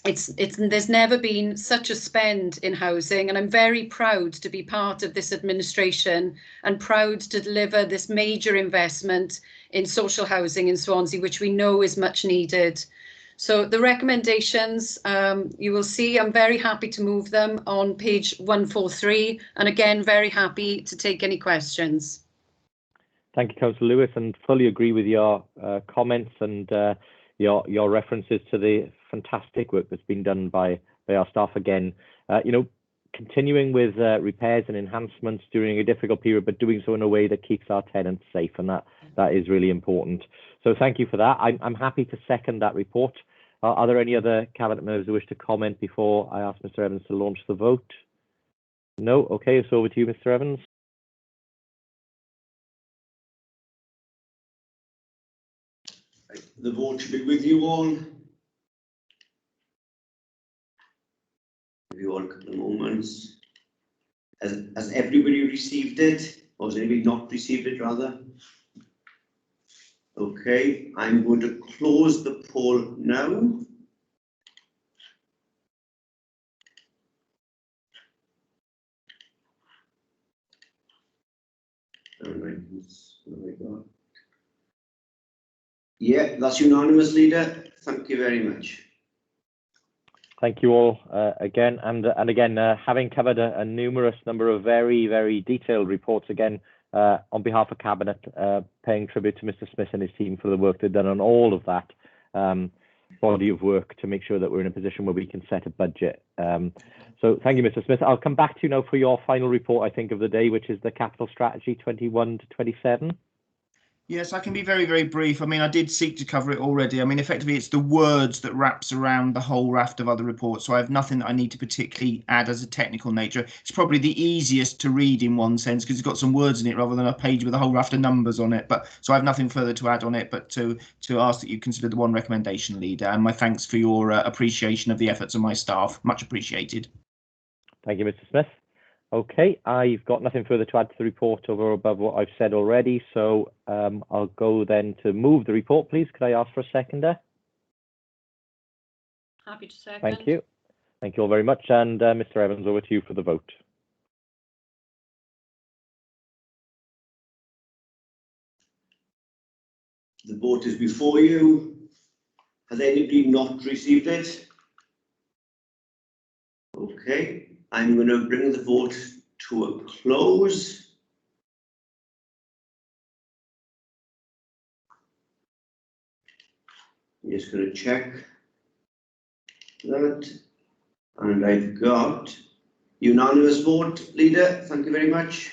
there's never been such a spend in housing, and I'm very proud to be part of this administration and proud to deliver this major investment in social housing in Swansea, which we know is much needed. So the recommendations, you will see, I'm very happy to move them on page 143, and again, very happy to take any questions. Thank you, Councillor Lewis, and fully agree with your comments and your references to the fantastic work that's been done by our staff again. Continuing with repairs and enhancements during a difficult period, but doing so in a way that keeps our tenants safe, and that is really important. So thank you for that. I'm happy to second that report. Are there any other cabinet members who wish to comment before I ask Mr. Evans to launch the vote? No? Okay, so over to you, Mr. Evans. The vote should be with you all. Give you all a couple of moments. Has everybody received it? Or has anybody not received it, rather? Okay, I'm going to close the poll now. Yeah, that's unanimous, Leader. Thank you very much. Thank you all again, and again, having covered a numerous number of very, very detailed reports again, on behalf of Cabinet, paying tribute to Mr. Smith and his team for the work they've done on all of that body of work to make sure that we're in a position where we can set a budget. So thank you, Mr. Smith. I'll come back to you now for your final report, I think, of the day, which is the Capital Strategy 21 to 27. Yes, I can be very, very brief. I mean, I did seek to cover it already. I mean, effectively, it's the words that wraps around the whole raft of other reports. So I have nothing that I need to particularly add as a technical nature. It's probably the easiest to read in one sense because it's got some words in it rather than a page with a whole raft of numbers on it. But so I have nothing further to add on it, but to ask that you consider the one recommendation, Leader, and my thanks for your appreciation of the efforts of my staff. Much appreciated. Thank you, Mr. Smith. Okay, I've got nothing further to add to the report over or above what I've said already, so I'll go then to move the report, please. Could I ask for a seconder? Happy to second. Thank you. Thank you all very much. And Mr. Evans, over to you for the vote. The vote is before you. Has anybody not received it? Okay, I'm going to bring the vote to a close. I'm just going to check that. And I've got unanimous vote, Leader. Thank you very much.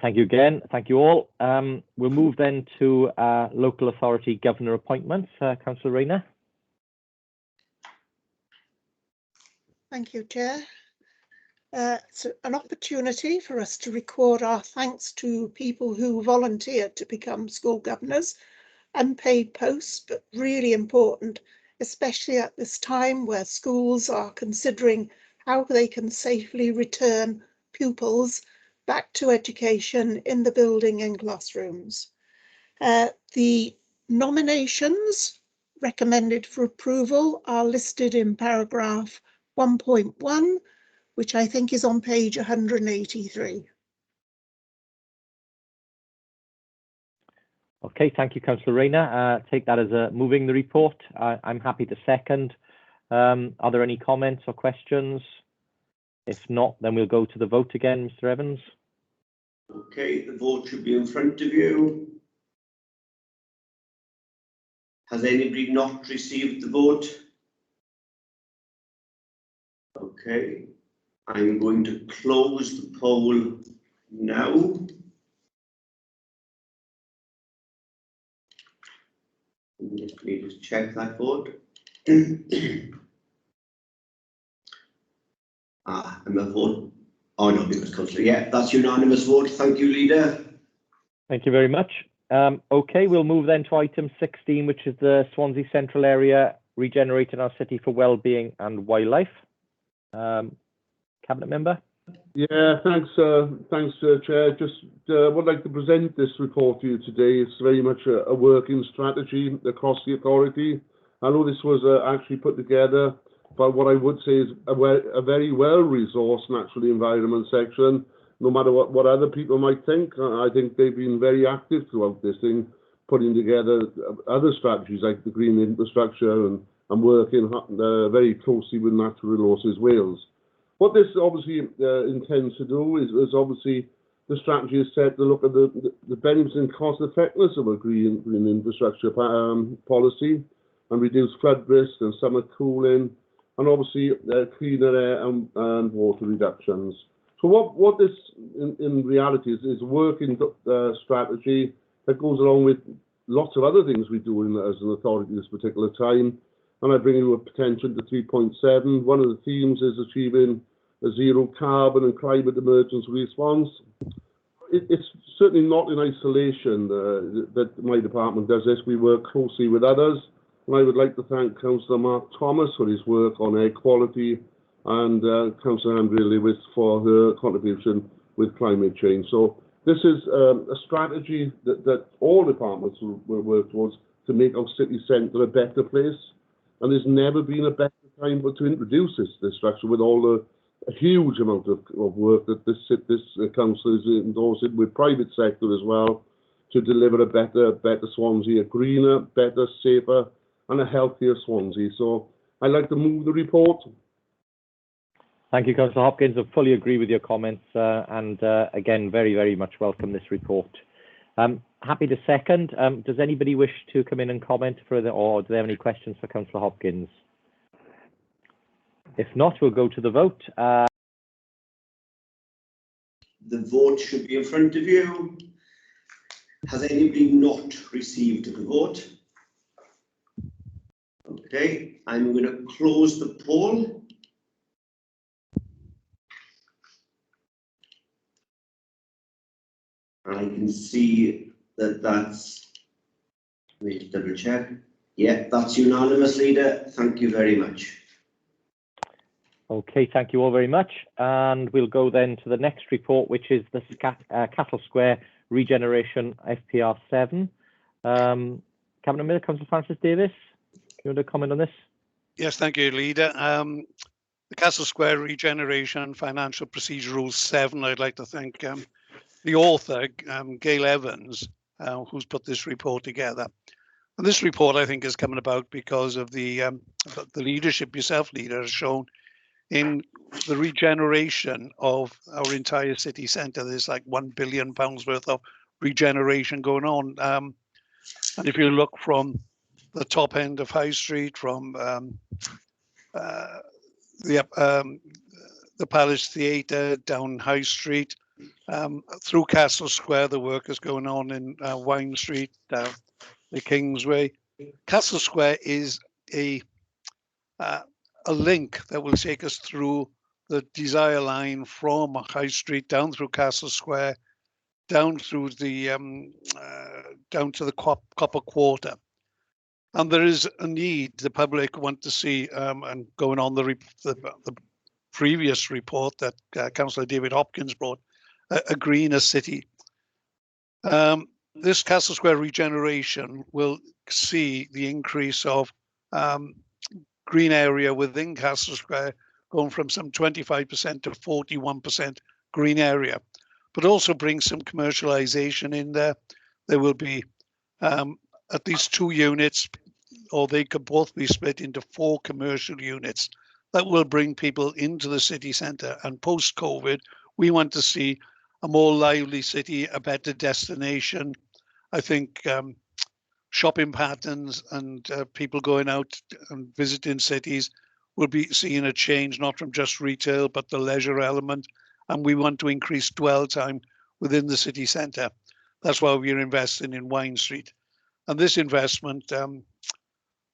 Thank you again. Thank you all. We'll move then to local authority governor appointments. Councillor Rayner. Thank you, Chair. It's an opportunity for us to record our thanks to people who volunteered to become school governors. Unpaid posts, but really important, especially at this time where schools are considering how they can safely return pupils back to education in the building and classrooms. The nominations recommended for approval are listed in paragraph 1.1, which I think is on page 183. Okay, thank you, Councillor Rayner. Take that as a moving the report. I'm happy to second. Are there any comments or questions? If not, then we'll go to the vote again, Mr. Evans. Okay, the vote should be in front of you. Has anybody not received the vote? Okay, I'm going to close the poll now. Let me just check that vote. I'm a vote. Oh no, because Councillor, yeah, that's unanimous vote. Thank you, Leader. Thank you very much. Okay, we'll move then to item 16, which is the Swansea Central Area Regenerating Our City for Wellbeing and Wildlife. Cabinet Member? Yeah, thanks, Chair. Just would like to present this report to you today. It's very much a working strategy across the authority. I know this was actually put together, but what I would say is a very well-resourced natural environment section. No matter what other people might think, I think they've been very active throughout this thing, putting together other strategies like the green infrastructure and working very closely with Natural Resources Wales. What this obviously intends to do is obviously the strategy is set to look at the benefits and cost effectiveness of a green infrastructure policy and reduce flood risk and summer cooling, and obviously cleaner air and water reductions. So what this in reality is a working strategy that goes along with lots of other things we do as an authority at this particular time. And I bring you a potential to 3.7. One of the themes is achieving a zero carbon and climate emergency response. It's certainly not in isolation that my department does this. We work closely with others. And I would like to thank Councillor Mark Thomas for his work on air quality and Councillor Andrea Lewis for her contribution with climate change. So this is a strategy that all departments will work towards to make our city centre a better place. And there's never been a better time to introduce this structure with all the huge amount of work that this council is endorsing with private sector as well to deliver a better Swansea, a greener, better, safer and a healthier Swansea. So I'd like to move the report. Thank you, Councillor Hopkins. I fully agree with your comments and again, very, very much welcome this report. Happy to second. Does anybody wish to come in and comment further, or do they have any questions for Councillor Hopkins? If not, we'll go to the vote. The vote should be in front of you. Has anybody not received the vote? Okay, I'm going to close the poll. I can see that's, let me double check. Yeah, that's unanimous, Leader. Thank you very much. Okay, thank you all very much. And we'll go then to the next report, which is the Cattle Square Regeneration FPR 7. Cabinet Member, Councillor Francis Davis, you want to comment on this? Yes, thank you, Leader. The Castle Square Regeneration Financial Procedure Rule 7, I'd like to thank the author, Gail Evans, who's put this report together. And this report, I think, is coming about because of the leadership yourself, Leader, has shown in the regeneration of our entire city centre. There's like £1 billion worth of regeneration going on. And if you look from the top end of High Street, from the Palace Theatre down High Street, through Castle Square, the work is going on in Wine Street, down the Kingsway. Castle Square is a link that will take us through the Desire Line from High Street down through Castle Square, down through the down to the Copper Quarter. And there is a need, the public want to see, and going on the previous report that Councillor David Hopkins brought, a greener city. This Castle Square regeneration will see the increase of green area within Castle Square going from some 25% to 41% green area, but also bring some commercialization in there. There will be at least 2 units, or they could both be split into 4 commercial units that will bring people into the city centre. And post-COVID, we want to see a more lively city, a better destination. I think shopping patterns and people going out and visiting cities will be seeing a change, not from just retail, but the leisure element. And we want to increase dwell time within the city centre. That's why we're investing in Wine Street. And this investment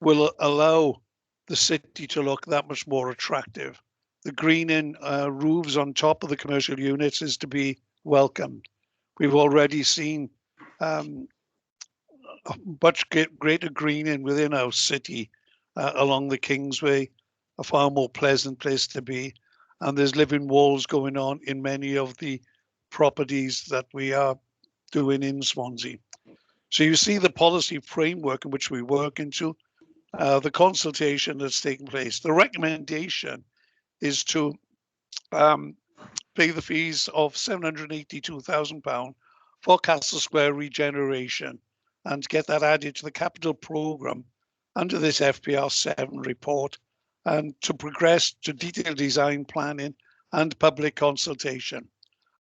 will allow the city to look that much more attractive. The greening roofs on top of the commercial units is to be welcomed. We've already seen much greater greening within our city along the Kingsway, a far more pleasant place to be. And there's living walls going on in many of the properties that we are doing in Swansea. So you see the policy framework in which we work into, the consultation that's taking place. The recommendation is to pay the fees of £782,000 for Castle Square regeneration and get that added to the capital programme under this FPR7 report, and to progress to detailed design planning and public consultation.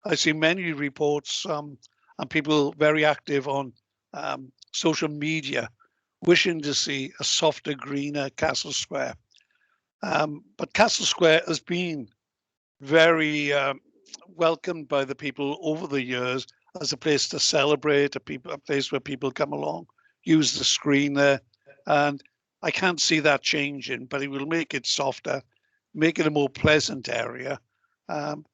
I see many reports and people very active on social media wishing to see a softer, greener Castle Square. But Castle Square has been very welcomed by the people over the years as a place to celebrate, a place where people come along, use the screen there. And I can't see that changing, but it will make it softer, make it a more pleasant area, and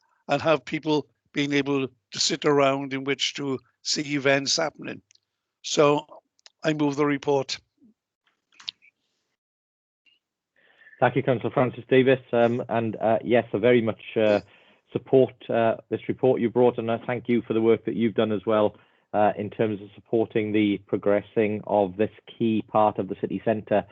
have people being able to sit around in which to see events happening. So I move the report. Thank you, Councillor Francis Davis. Yes, I very much support this report you brought, and I thank you for the work that you've done as well in terms of supporting the progressing of this key part of the city centre.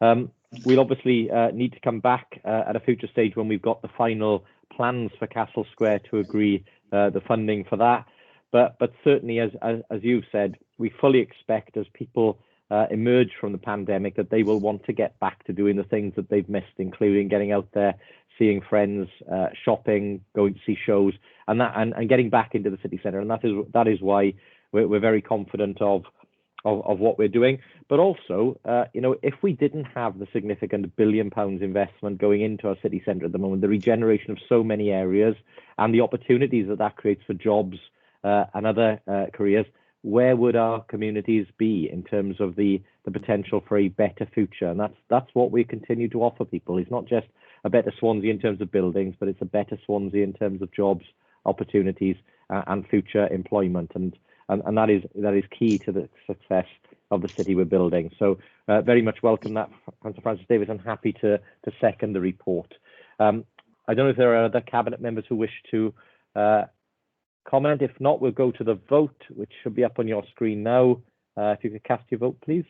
We'll obviously need to come back at a future stage when we've got the final plans for Castle Square to agree the funding for that. But certainly, as you've said, we fully expect as people emerge from the pandemic that they will want to get back to doing the things that they've missed, including getting out there, seeing friends, shopping, going to see shows, and getting back into the city centre. And that is why we're very confident of what we're doing. But also, if we didn't have the significant £1 billion investment going into our city centre at the moment, the regeneration of so many areas and the opportunities that creates for jobs and other careers, where would our communities be in terms of the potential for a better future? And that's what we continue to offer people. It's not just a better Swansea in terms of buildings, but it's a better Swansea in terms of jobs, opportunities, and future employment. And that is key to the success of the city we're building. So very much welcome that, Councillor Francis Davis, and happy to second the report. I don't know if there are other cabinet members who wish to comment. If not, we'll go to the vote, which should be up on your screen now. If you could cast your vote, please.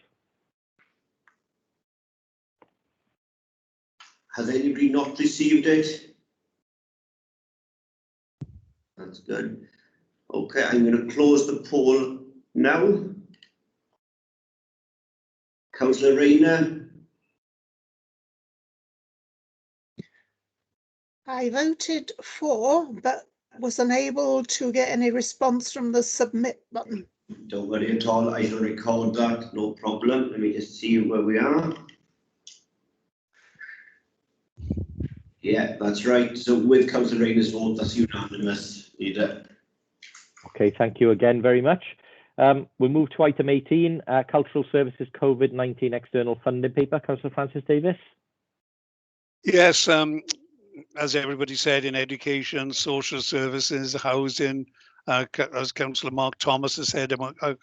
Has anybody not received it? That's good. Okay, I'm going to close the poll now. Councillor Rayner. I voted for, but was unable to get any response from the submit button. Don't worry at all, I shall record that, no problem. Let me just see where we are. Yeah, that's right. So with Councillor Rayner's vote, that's unanimous, Leader. Okay, thank you again very much. We'll move to item 18, Cultural Services COVID-19 External Funding Paper. Councillor Francis Davis. Yes, as everybody said, in education, social services, housing, as Councillor Mark Thomas has said,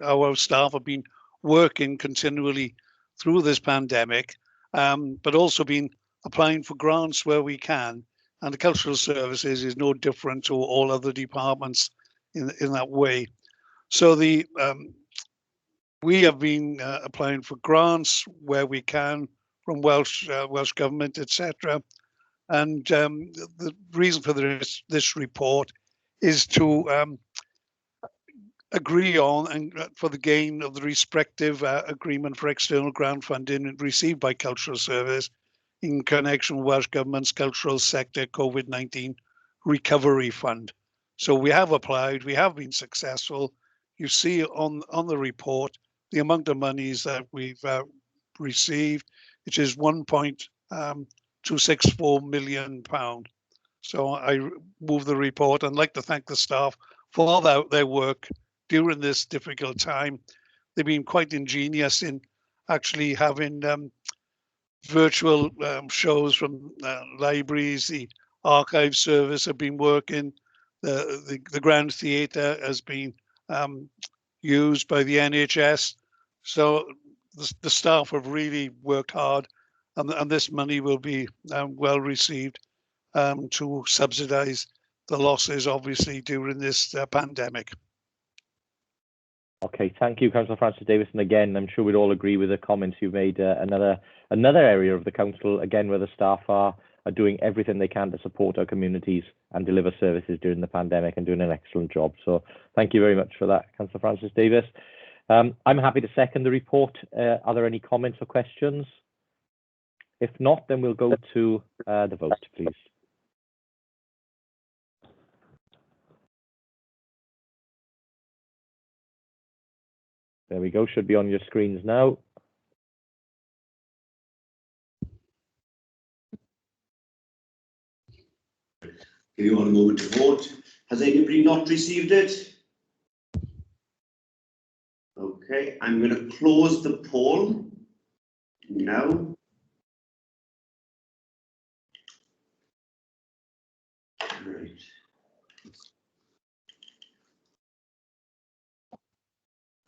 our staff have been working continually through this pandemic, but also been applying for grants where we can and the cultural services is no different to all other departments in that way. So we have been applying for grants where we can from Welsh Government, etc. And the reason for this report is to agree on and for the gain of the respective agreement for external grant funding received by Cultural Service in connection with Welsh Government's cultural sector COVID-19 recovery fund. So we have applied, we have been successful. You see on the report the amount of monies that we've received, which is £1.264 million. So I move the report and like to thank the staff for their work during this difficult time. They've been quite ingenious in actually having virtual shows from libraries. The archive service have been working. The Grand Theatre has been used by the NHS. So the staff have really worked hard, and this money will be well received to subsidise the losses, obviously, during this pandemic. Okay, thank you, Councillor Francis Davis. And again, I'm sure we'd all agree with the comments you made. Another area of the council, again, where the staff are doing everything they can to support our communities and deliver services during the pandemic and doing an excellent job. So thank you very much for that, Councillor Francis Davis. I'm happy to second the report. Are there any comments or questions? If not, then we'll go to the vote, please. There we go, should be on your screens now. Give you one moment to vote. Has anybody not received it? Okay, I'm going to close the poll now. Right.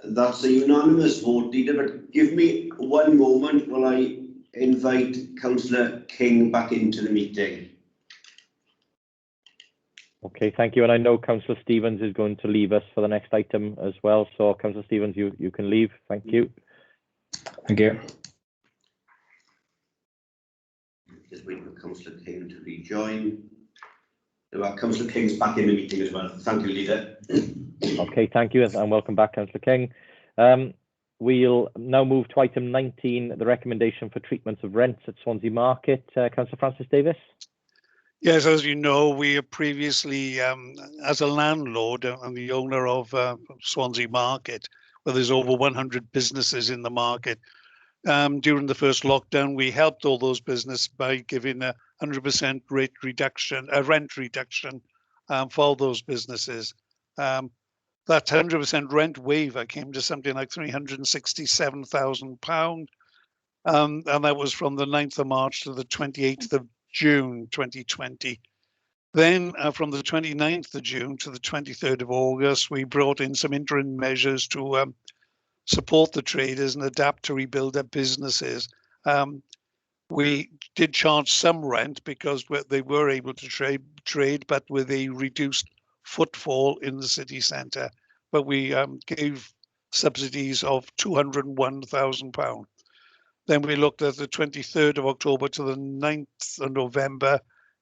That's a unanimous vote, leader, but give me one moment while I invite Councillor King back into the meeting. Okay, thank you. And I know Councillor Stevens is going to leave us for the next item as well. So Councillor Stevens, you can leave. Thank you. Thank you. Just waiting for Councillor King to rejoin. Councillor King's back in the meeting as well. Thank you, Leader. Okay, thank you, and welcome back, Councillor King. We'll now move to item 19, the recommendation for treatment of rents at Swansea Market. Councillor Francis Davis. Yes, as you know, we have previously, as a landlord and the owner of Swansea Market, where there's over 100 businesses in the market, during the first lockdown, we helped all those businesses by giving a 100% rent reduction for those businesses. That 100% rent waiver came to something like £367,000, and that was from the 9th of March to the 28th of June 2020. Then from the 29th of June to the 23rd of August, we brought in some interim measures to support the traders and adapt to rebuild their businesses. We did charge some rent because they were able to trade, but with a reduced footfall in the city centre. But we gave subsidies of £201,000. Then we looked at the 23rd of October to the 9th of November.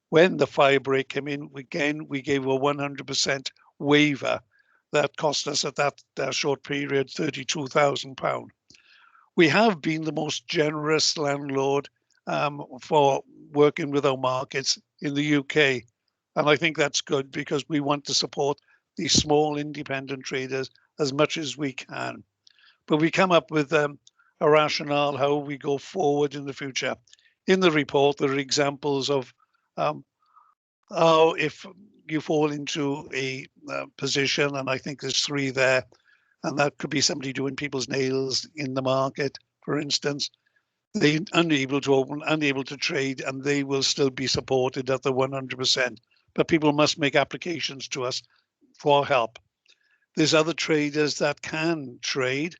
When the fire break came in, again, we gave a 100% waiver. That cost us at that short period £32,000. We have been the most generous landlord for working with our markets in the UK. And I think that's good because we want to support these small independent traders as much as we can. But we come up with a rationale how we go forward in the future. In the report, there are examples of how if you fall into a position, and I think there's 3 there, and that could be somebody doing people's nails in the market, for instance. They're unable to open, unable to trade, and they will still be supported at the 100%. But people must make applications to us for help. There's other traders that can trade,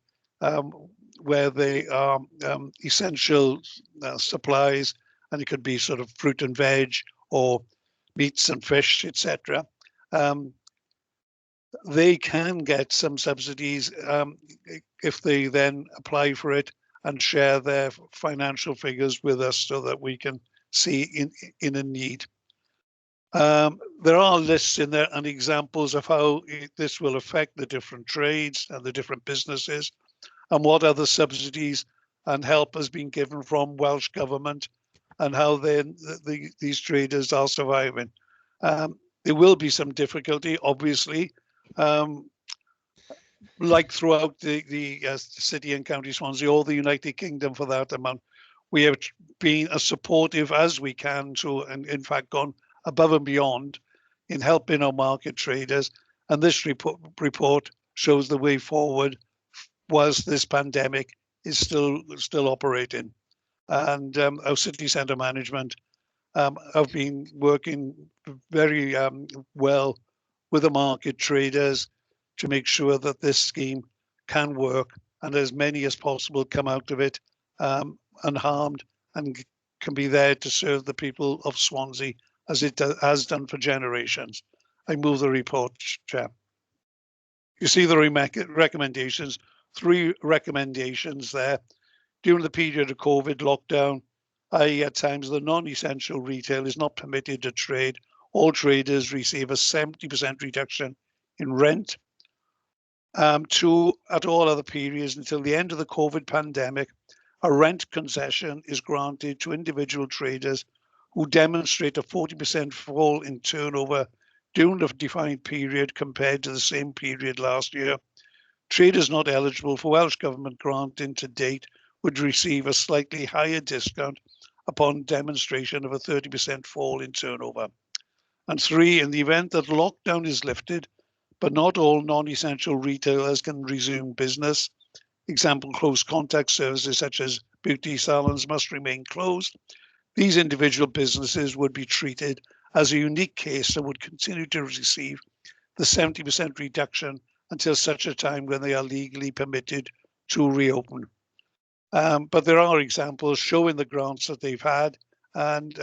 where they are essential supplies, and it could be sort of fruit and veg or meats and fish, etc. They can get some subsidies if they then apply for it and share their financial figures with us so that we can see in a need. There are lists in there and examples of how this will affect the different trades and the different businesses, and what other subsidies and help has been given from Welsh Government, and how then these traders are surviving. There will be some difficulty, obviously, like throughout the city and county Swansea, or the United Kingdom for that amount. We have been as supportive as we can to, and in fact gone above and beyond in helping our market traders. And this report shows the way forward whilst this pandemic is still operating. And our city centre management have been working very well with the market traders to make sure that this scheme can work and as many as possible come out of it unharmed and can be there to serve the people of Swansea as it has done for generations. I move the report, Chair. You see the recommendations, 3 recommendations there. During the period of COVID lockdown, i.e. at times the non-essential retail is not permitted to trade. All traders receive a 70% reduction in rent. 2, at all other periods until the end of the COVID pandemic, a rent concession is granted to individual traders who demonstrate a 40% fall in turnover during the defined period compared to the same period last year. Traders not eligible for Welsh Government granting to date would receive a slightly higher discount upon demonstration of a 30% fall in turnover. And 3, in the event that lockdown is lifted, but not all non-essential retailers can resume business. Example, close contact services such as beauty salons must remain closed. These individual businesses would be treated as a unique case and would continue to receive the 70% reduction until such a time when they are legally permitted to reopen. But there are examples showing the grants that they've had and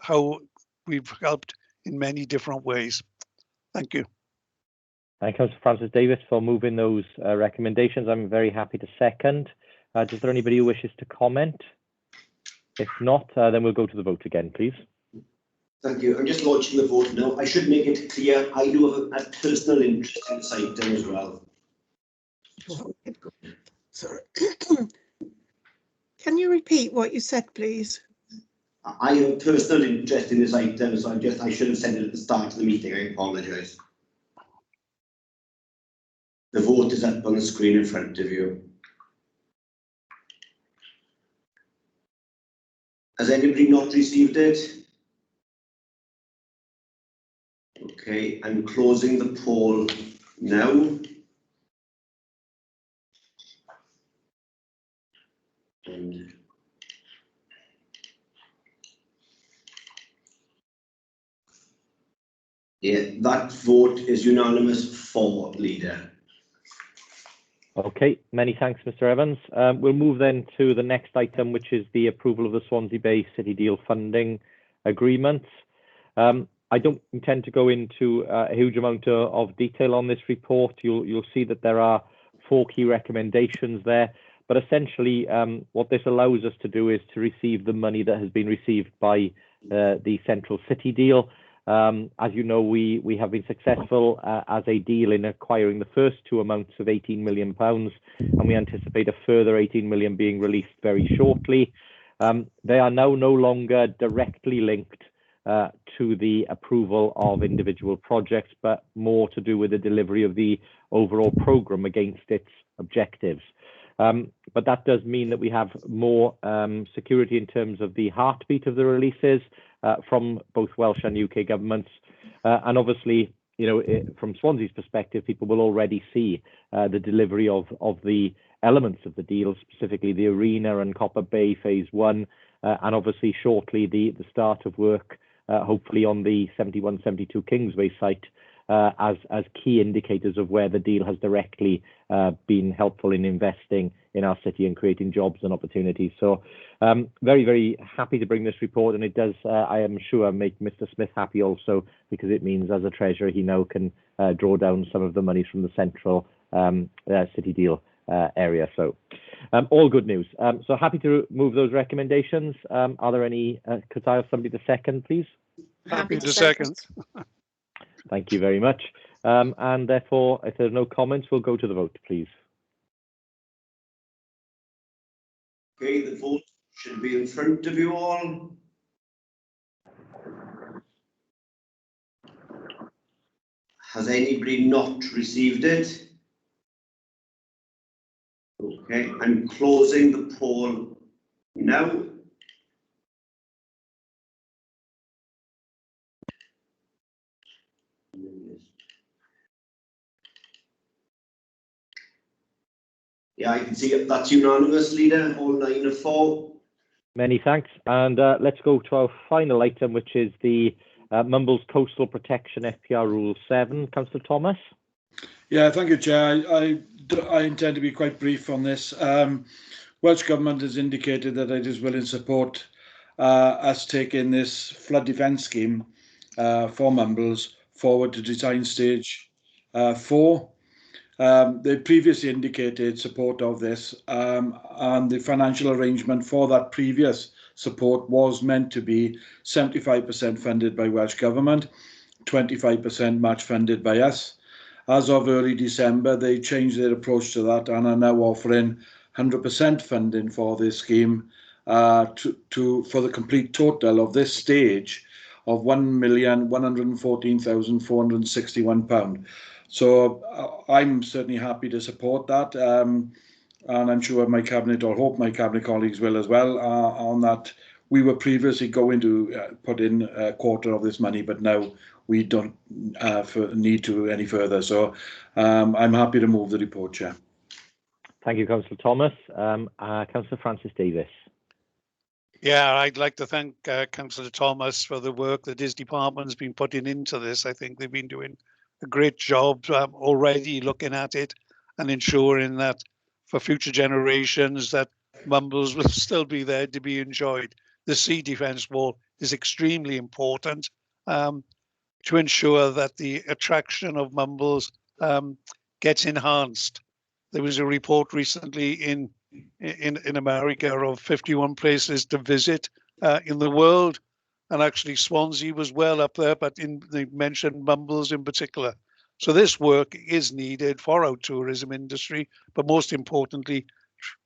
how we've helped in many different ways. Thank you. Thank you, Mr. Francis Davis, for moving those recommendations. I'm very happy to second. Is there anybody who wishes to comment? If not, then we'll go to the vote again, please. Thank you. I'm just launching the vote now. I should make it clear, I do have a personal interest in this item as well. Sorry. Can you repeat what you said, please? I have a personal interest in this item, so I should have said it at the start of the meeting. I apologise. The vote is up on the screen in front of you. Has anybody not received it? Okay, I'm closing the poll now. And yeah, that vote is unanimous for, Leader. Okay, many thanks, Mr. Evans. We'll move then to the next item, which is the approval of the Swansea Bay City Deal funding agreements. I don't intend to go into a huge amount of detail on this report. You'll see that there are 4 key recommendations there, but essentially what this allows us to do is to receive the money that has been received by the Central City deal. As you know, we have been successful as a deal in acquiring the first 2 amounts of £18 million, and we anticipate a further £18 million being released very shortly. They are now no longer directly linked to the approval of individual projects, but more to do with the delivery of the overall programme against its objectives. But that does mean that we have more security in terms of the heartbeat of the releases from both Welsh and UK governments. And obviously, you know, from Swansea's perspective, people will already see the delivery of the elements of the deal, specifically the Arena and Copper Bay Phase 1, and obviously shortly the start of work, hopefully on the 71-72 Kingsway site, as key indicators of where the deal has directly been helpful in investing in our city and creating jobs and opportunities. So very, very happy to bring this report, and it does, I am sure, make Mr. Smith happy also, because it means as a treasurer he now can draw down some of the money from the central city deal area. So all good news. So happy to move those recommendations. Are there any, could I have somebody to second, please? Happy to second. Thank you very much. And therefore, if there's no comments, we'll go to the vote, please. Okay, the vote should be in front of you all. Has anybody not received it? Okay, I'm closing the poll now. Yeah, I can see it. That's unanimous, Leader. All 9 of 4. Many thanks. And let's go to our final item, which is the Mumbles Coastal Protection FPR Rule 7. Councillor Thomas. Yeah, thank you, Chair. I intend to be quite brief on this. Welsh Government has indicated that it is willing to support us taking this flood defence scheme for Mumbles forward to design stage 4. They previously indicated support of this, and the financial arrangement for that previous support was meant to be 75% funded by Welsh Government, 25% match funded by us. As of early December, they changed their approach to that and are now offering 100% funding for this scheme for the complete total of this stage of £1,114,461. So I'm certainly happy to support that, and I'm sure my cabinet, or hope my cabinet colleagues will as well, on that. We were previously going to put in a quarter of this money, but now we don't need to any further. So I'm happy to move the report, Chair. Thank you, Councillor Thomas. Councillor Francis Davis. Yeah, I'd like to thank Councillor Thomas for the work that his department's been putting into this. I think they've been doing a great job already looking at it and ensuring that for future generations that Mumbles will still be there to be enjoyed. The sea defence wall is extremely important to ensure that the attraction of Mumbles gets enhanced. There was a report recently in America of 51 places to visit in the world, and actually Swansea was well up there, but they mentioned Mumbles in particular. So this work is needed for our tourism industry, but most importantly,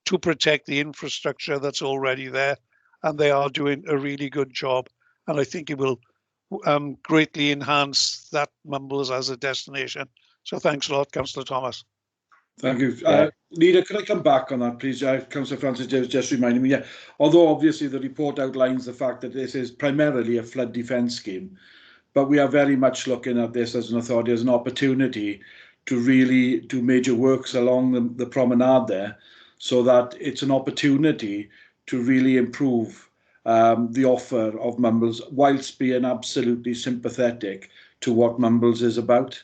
to protect the infrastructure that's already there, and they are doing a really good job. And I think it will greatly enhance that Mumbles as a destination. So thanks a lot, Councillor Thomas. Thank you. Leader, could I come back on that, please? Councillor Francis Davis just reminded me. Yeah, although obviously the report outlines the fact that this is primarily a flood defence scheme, but we are very much looking at this as an authority, as an opportunity to really do major works along the promenade there, so that it's an opportunity to really improve the offer of Mumbles, whilst being absolutely sympathetic to what Mumbles is about.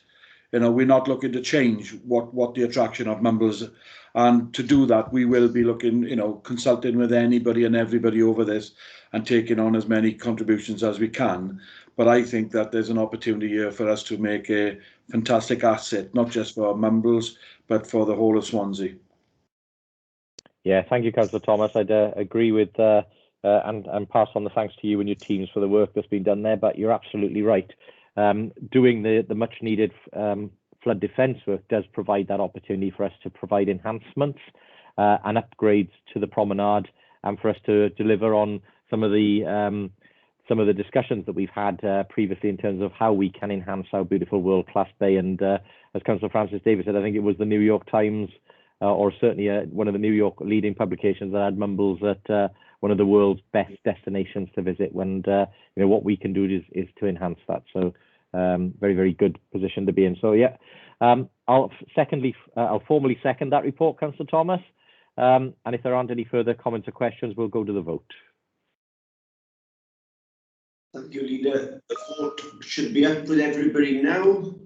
You know, we're not looking to change what the attraction of Mumbles, and to do that, we will be looking, you know, consulting with anybody and everybody over this and taking on as many contributions as we can. But I think that there's an opportunity here for us to make a fantastic asset, not just for Mumbles, but for the whole of Swansea. Yeah, thank you, Councillor Thomas. I'd agree with and pass on the thanks to you and your teams for the work that's been done there. But you're absolutely right. Doing the much needed flood defence work does provide that opportunity for us to provide enhancements and upgrades to the promenade, and for us to deliver on some of the discussions that we've had previously in terms of how we can enhance our beautiful world-class bay. And as Councillor Francis Davis said, I think it was the New York Times, or certainly one of the New York leading publications, that had Mumbles at one of the world's best destinations to visit. When you know, what we can do is to enhance that. So very, very good position to be in. So yeah, I'll formally second that report, Councillor Thomas. And if there aren't any further comments or questions, we'll go to the vote. Thank you, Leader. The vote should be up with everybody now.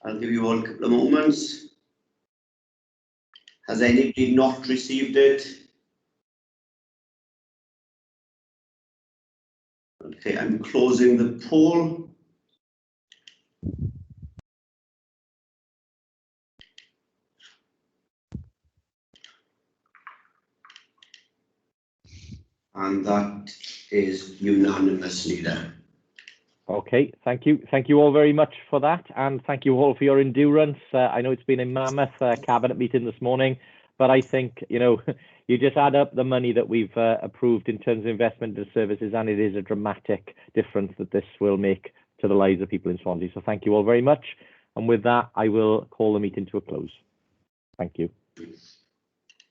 I'll give you all a couple of moments. Has anybody not received it? Okay, I'm closing the poll. And that is unanimous, Leader. Okay, thank you. Thank you all very much for that, and thank you all for your endurance. I know it's been a mammoth cabinet meeting this morning, but I think, you know, you just add up the money that we've approved in terms of investment into services, and it is a dramatic difference that this will make to the lives of people in Swansea. So thank you all very much. And with that, I will call the meeting to a close. Thank you.